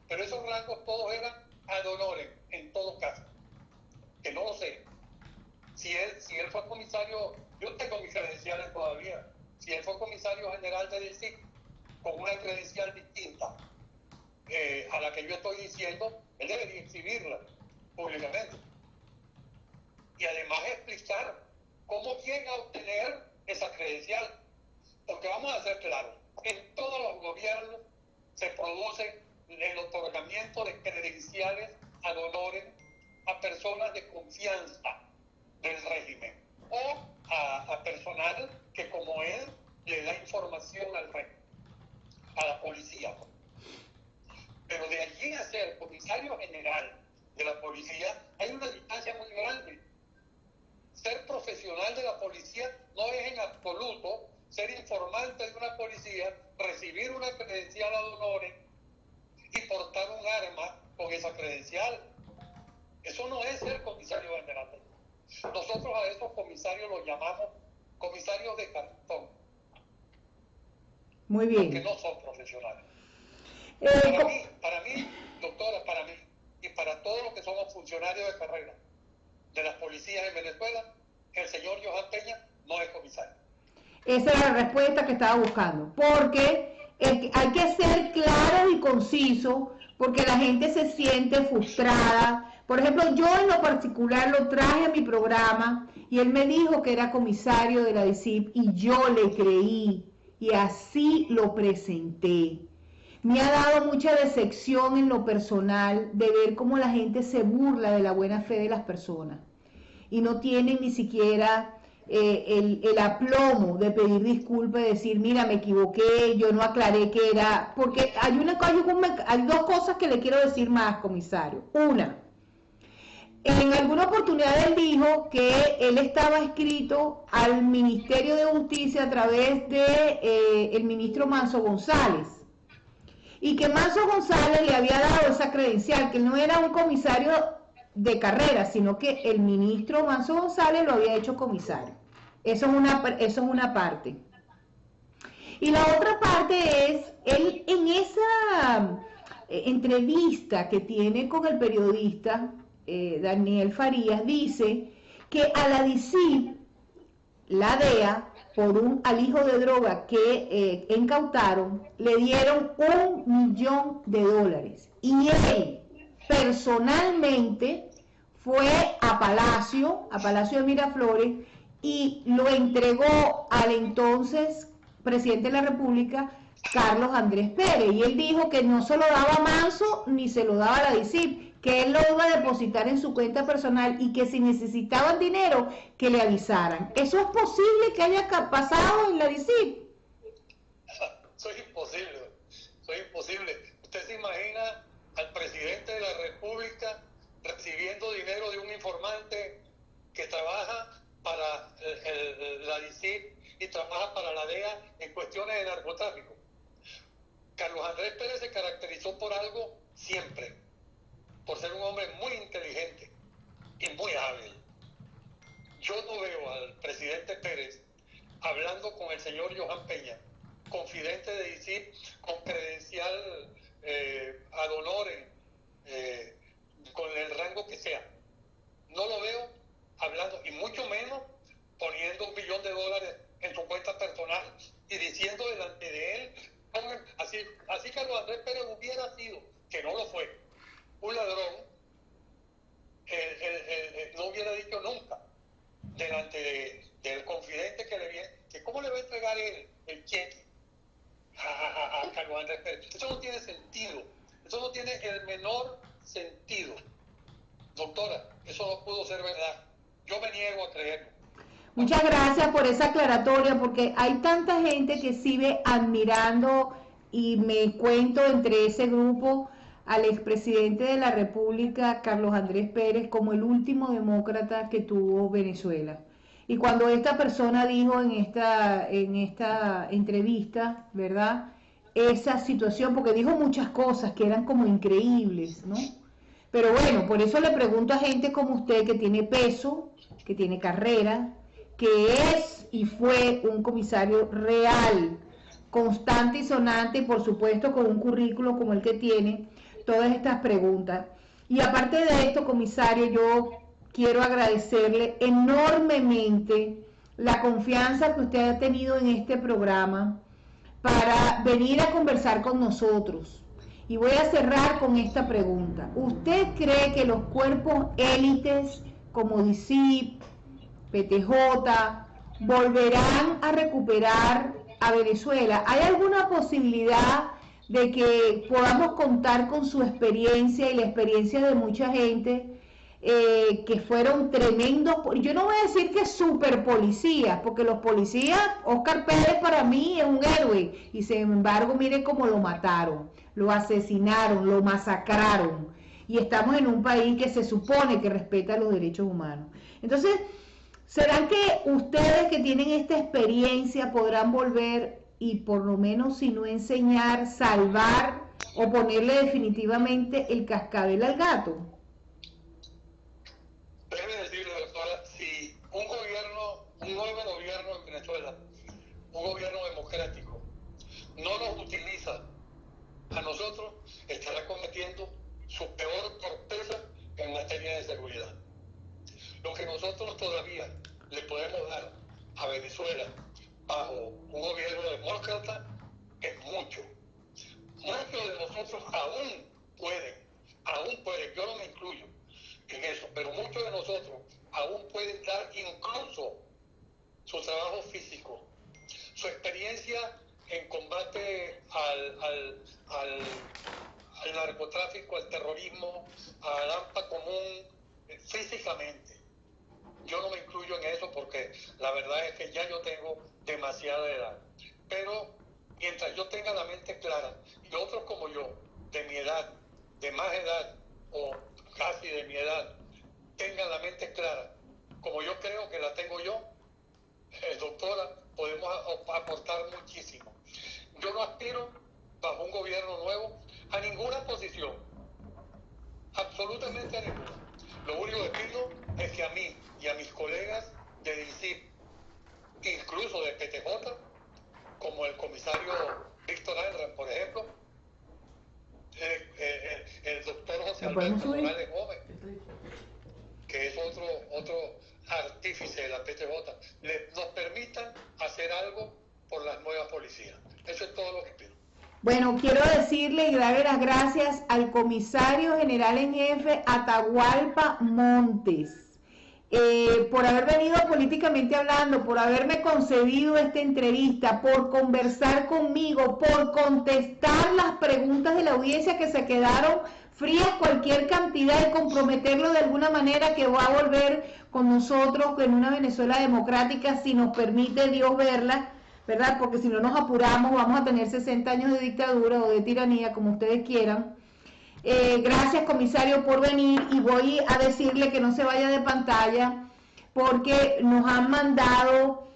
pero esos rangos todos eran ad honorem, en todo caso. Que no lo sé. Si él fue comisario, yo tengo mis credenciales todavía. Si él fue comisario general de DICIT con una credencial distinta a la que yo estoy diciendo, él debería exhibirla públicamente. Y además explicar cómo llega a obtener esa credencial. Porque vamos a ser claros, en todos los gobiernos se produce el otorgamiento de credenciales ad honorem a personas de confianza del régimen o a personal que como él le da información al régimen, a la policía. Pero de allí a ser comisario general de la policía hay una distancia muy grande. Ser profesional de la policía no es en absoluto ser informante de una policía, recibir una credencial ad honorem y portar un arma con esa credencial. Eso no es ser comisario general. Nosotros a esos comisarios los llamamos comisarios de cartón. Muy bien. Porque no son profesionales. Para mí, doctora, para mí y para todos los que somos funcionarios de carrera, de las policías en Venezuela, el señor Johan Peña no es comisario. Esa era la respuesta que estaba buscando, porque hay que ser claro y conciso, porque la gente se siente frustrada. Por ejemplo, yo en lo particular lo traje a mi programa y él me dijo que era comisario de la DICIP y yo le creí y así lo presenté. Me ha dado mucha decepción en lo personal de ver cómo la gente se burla de la buena fe de las personas y no tienen ni siquiera el aplomo de pedir disculpas y decir, mira, me equivoqué, yo no aclaré que era, porque hay dos cosas que le quiero decir más, comisario. Una, en alguna oportunidad él dijo que él estaba inscrito al Ministerio de Justicia a través de el ministro Manso González, y que Manso González le había dado esa credencial, que no era un comisario de carrera, sino que el ministro Manso González lo había hecho comisario. Eso es una parte. Y la otra parte es, él en esa entrevista que tiene con el periodista Daniel Farías, dice que a la DICIP, la DEA, por un alijo de droga que incautaron, le dieron $1 millón. Y él personalmente fue a Palacio de Miraflores, y lo entregó al entonces presidente de la República, Carlos Andrés Pérez. Y él dijo que no se lo daba a Manso ni se lo daba a la DICIP, que él lo iba a depositar en su cuenta personal y que si necesitaban dinero, que le avisaran. ¿Eso es posible que haya pasado en la DICIP? Soy imposible. ¿Usted se imagina al presidente de la República recibiendo dinero de un informante que trabaja para la DICIP y trabaja para la DEA en cuestiones de narcotráfico? Carlos Andrés Pérez se caracterizó por algo siempre, por ser un hombre muy inteligente y muy hábil. Yo no veo al presidente Pérez hablando con el señor Johan Peña, confidente de DICIP, con credencial ad honorem, con el rango que sea. No lo veo hablando, y mucho menos poniendo $1 millón en su cuenta personal y diciendo delante de él, así Carlos Andrés Pérez hubiera sido, que no lo fue, un ladrón, no hubiera dicho nunca delante del confidente que le viene, que cómo le va a entregar él el cheque a Carlos Andrés Pérez. Eso no tiene sentido, eso no tiene el menor sentido. Doctora, eso no pudo ser verdad. Yo me niego a creerlo. Muchas gracias por esa aclaratoria, porque hay tanta gente que sigue admirando, y me cuento entre ese grupo al expresidente de la República, Carlos Andrés Pérez, como el último demócrata que tuvo Venezuela. Y cuando esta persona dijo en esta entrevista, ¿verdad?, esa situación, porque dijo muchas cosas que eran como increíbles, ¿no? Pero bueno, por eso le pregunto a gente como usted, que tiene peso, que tiene carrera, que es y fue un comisario real, constante y sonante, y por supuesto con un currículo como el que tiene, todas estas preguntas. Y aparte de esto, comisario, yo quiero agradecerle enormemente la confianza que usted ha tenido en este programa para venir a conversar con nosotros. Y voy a cerrar con esta pregunta. ¿Usted cree que los cuerpos élites como DICIP, PTJ, volverán a recuperar a Venezuela? ¿Hay alguna posibilidad de que podamos contar con su experiencia y la experiencia de mucha gente que fueron tremendos? Yo no voy a decir que super policías, porque los policías, Oscar Pérez para mí es un héroe, y sin embargo mire cómo lo mataron, lo asesinaron, lo masacraron, y estamos en un país que se supone que respeta los derechos humanos. Entonces, ¿serán que ustedes que tienen esta experiencia podrán volver y por lo menos, si no enseñar, salvar o ponerle definitivamente el cascabel al gato? Déjeme decirle, doctora, si un nuevo gobierno en Venezuela, un gobierno democrático, no nos utiliza a nosotros, estará cometiendo su peor torpeza en materia de seguridad. Lo que nosotros todavía le podemos dar a Venezuela bajo un gobierno demócrata es mucho. Muchos de nosotros aún pueden, yo no me incluyo en eso, pero muchos de nosotros aún pueden dar incluso su trabajo físico, su experiencia en combate al narcotráfico, al terrorismo, al AMPA común, físicamente. Yo no me incluyo en eso porque la verdad es que ya yo tengo demasiada edad. Pero mientras yo tenga la mente clara y otros como yo, de mi edad, de más edad o casi de mi edad, tengan la mente clara, como yo creo que la tengo yo, doctora, podemos aportar muchísimo. Yo no aspiro, bajo un gobierno nuevo, a ninguna posición, absolutamente a ninguna. Lo único que pido es que a mí y a mis colegas de DICIP, incluso de PTJ, como el comisario Víctor Alran, por ejemplo, el doctor José Alberto Morales Gómez, que es otro artífice de la PTJ, nos permitan hacer algo por las nuevas policías. Eso es todo lo que pido. Bueno, quiero decirle y darle las gracias al comisario general en jefe Atahualpa Montes por haber venido políticamente hablando, por haberme concedido esta entrevista, por conversar conmigo, por contestar las preguntas de la audiencia que se quedaron frías cualquier cantidad y comprometerlo de alguna manera que va a volver con nosotros en una Venezuela democrática si nos permite Dios verla, ¿verdad? Porque si no nos apuramos vamos a tener 60 años de dictadura o de tiranía, como ustedes quieran. Gracias, comisario, por venir, y voy a decirle que no se vaya de pantalla porque nos han mandado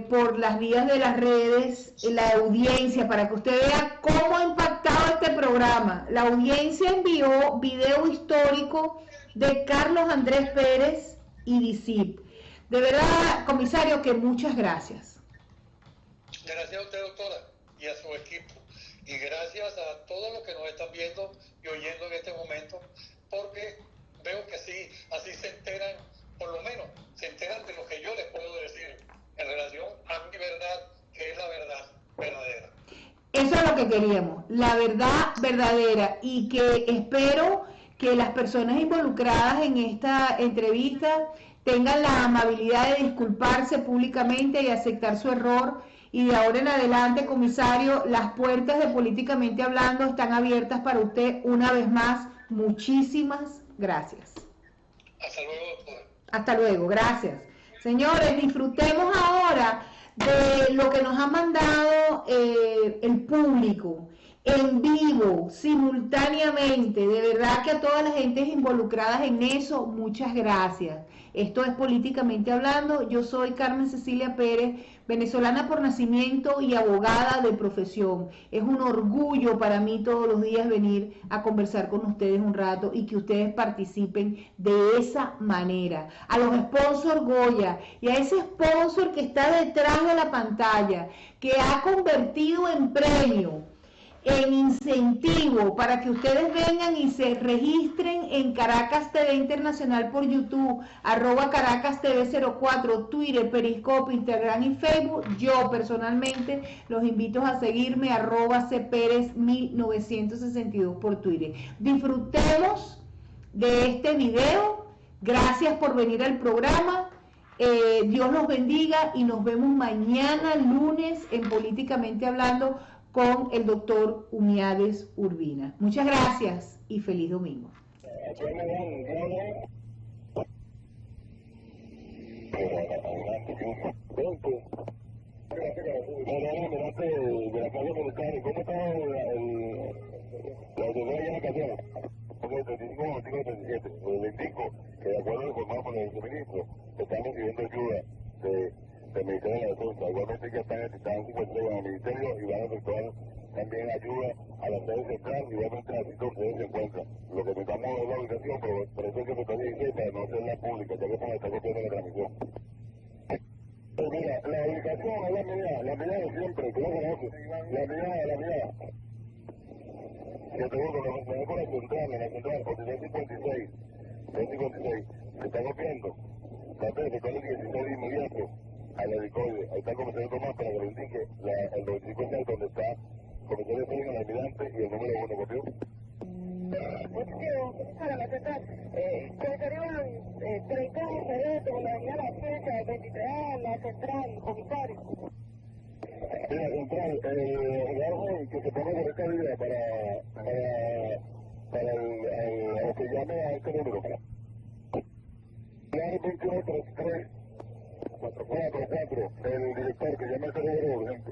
por las vías de las redes la audiencia para que usted vea cómo ha impactado este programa. La audiencia envió video histórico de Carlos Andrés Pérez y DICIP. De verdad, comisario, que muchas gracias. Gracias a usted, doctora, y a su equipo. Y gracias a todos los que nos están viendo y oyendo en este momento, porque veo que así se enteran, por lo menos, se enteran de lo que yo les puedo decir en relación a mi verdad, que es la verdad verdadera. Eso es lo que queríamos, la verdad verdadera, y que espero que las personas involucradas en esta entrevista tengan la amabilidad de disculparse públicamente y aceptar su error. Y de ahora en adelante, comisario, las puertas de Políticamente Hablando están abiertas para usted una vez más. Muchísimas gracias. Hasta luego, doctora. Hasta luego, gracias. Señores, disfrutemos ahora de lo que nos ha mandado el público, en vivo, simultáneamente. De verdad que a todas las gentes involucradas en eso, muchas gracias. Esto es Políticamente Hablando. Yo soy Carmen Cecilia Pérez, venezolana por nacimiento y abogada de profesión. Es un orgullo para mí todos los días venir a conversar con ustedes un rato y que ustedes participen de esa manera. A los sponsors Goya y a ese sponsor que está detrás de la pantalla, que ha convertido en premio, en incentivo para que ustedes vengan y se registren en Caracas TV Internacional por YouTube, @Caracas TV 04, Twitter, Periscope, Instagram y Facebook. Yo personalmente los invito a seguirme @Cperez1962 por Twitter. Disfrutemos de este video. Gracias por venir al programa. Dios los bendiga y nos vemos mañana lunes en Políticamente Hablando con el doctor Humiades Urbina. Muchas gracias y feliz domingo. Les indico que de acuerdo al informado por el ministro, estamos recibiendo ayuda del Ministerio de la Defensa. Igualmente que están 53 en el Ministerio y van a efectuar también ayuda a la sede central, igualmente a sitios donde se encuentran. Lo que necesitamos es la ubicación, pero por eso es que se está diciendo para no hacerla pública, ya que estamos está copiando la transmisión. Pero mira, la ubicación es la mía de siempre, tú lo conoces, la mía. Yo tengo que la central, 56, se está golpeando, trate de sacar el 16 de inmediato al helicoide. Ahí está el comisario Tomás para que le indique el 95 donde está el comisario Félix, el almirante y el número 1, ¿copió? Para la central, comisario, 30 de la avenida La Ciencia, 23A, la central, comisario. Mira, central, que se ponga por esta vía para el que llame a este número. Claro, 2133 44, el director que llame a este número urgente.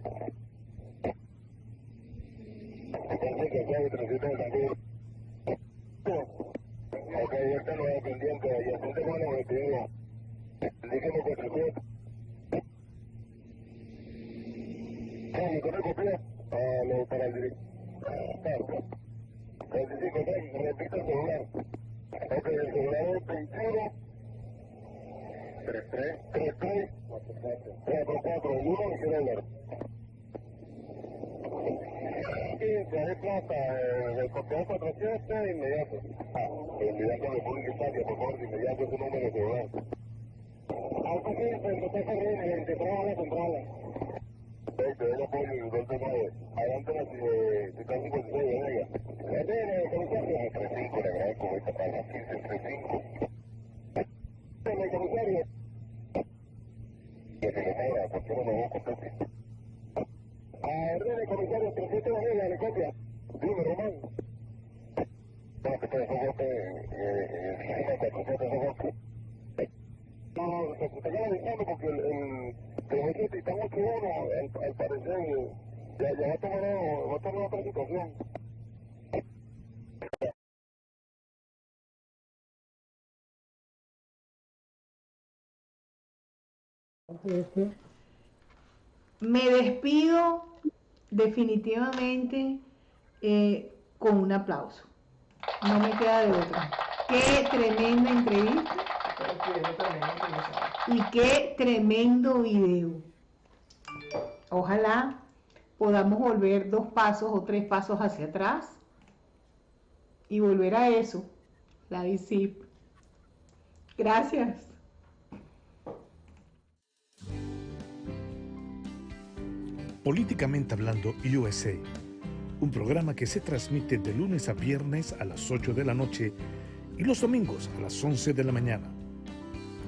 Entonces, que sabe, 300 de Cancún. Ok, este no es pendiente, y así te van a objetivo. Dígame 47. ¿Me pone copia? Para el director. 25, repito el celular. Ok, el celular es 21 33 44 1 y quiero hablar. Sí, se desplaza el conteo 47 inmediato. Inmediato República Italia, por favor, inmediato ese número de celular. Alfa 15, el conteo corriente, 23 a la central. Te doy apoyo y 229. Adelante la ciudad 56 de Vega. Comisario. 35, le agradezco, esta para 1535. Comisario. Que se le muera, ¿por qué no me voy a contestar? Ordene, comisario, 37 de Vega, le copia. Dime, Román. No, que te dejó golpe, 400 de golpe. No, se estaba avisando porque el Titán 8-1, al parecer, ya va a tomar otra situación. Me despido definitivamente con un aplauso. No me queda de otra. Qué tremenda entrevista. Y qué tremendo video. Ojalá podamos volver 2 pasos o 3 pasos hacia atrás y volver a eso, la DICIP. Gracias. Políticamente Hablando USA, un programa que se transmite de lunes a viernes a las 8 de la noche y los domingos a las 11 de la mañana.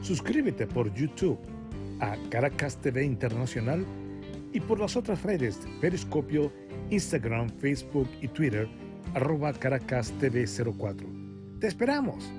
Suscríbete por YouTube a Caracas TV Internacional y por las otras redes de Periscopio, Instagram, Facebook y Twitter, @Caracas TV 04. ¡Te esperamos!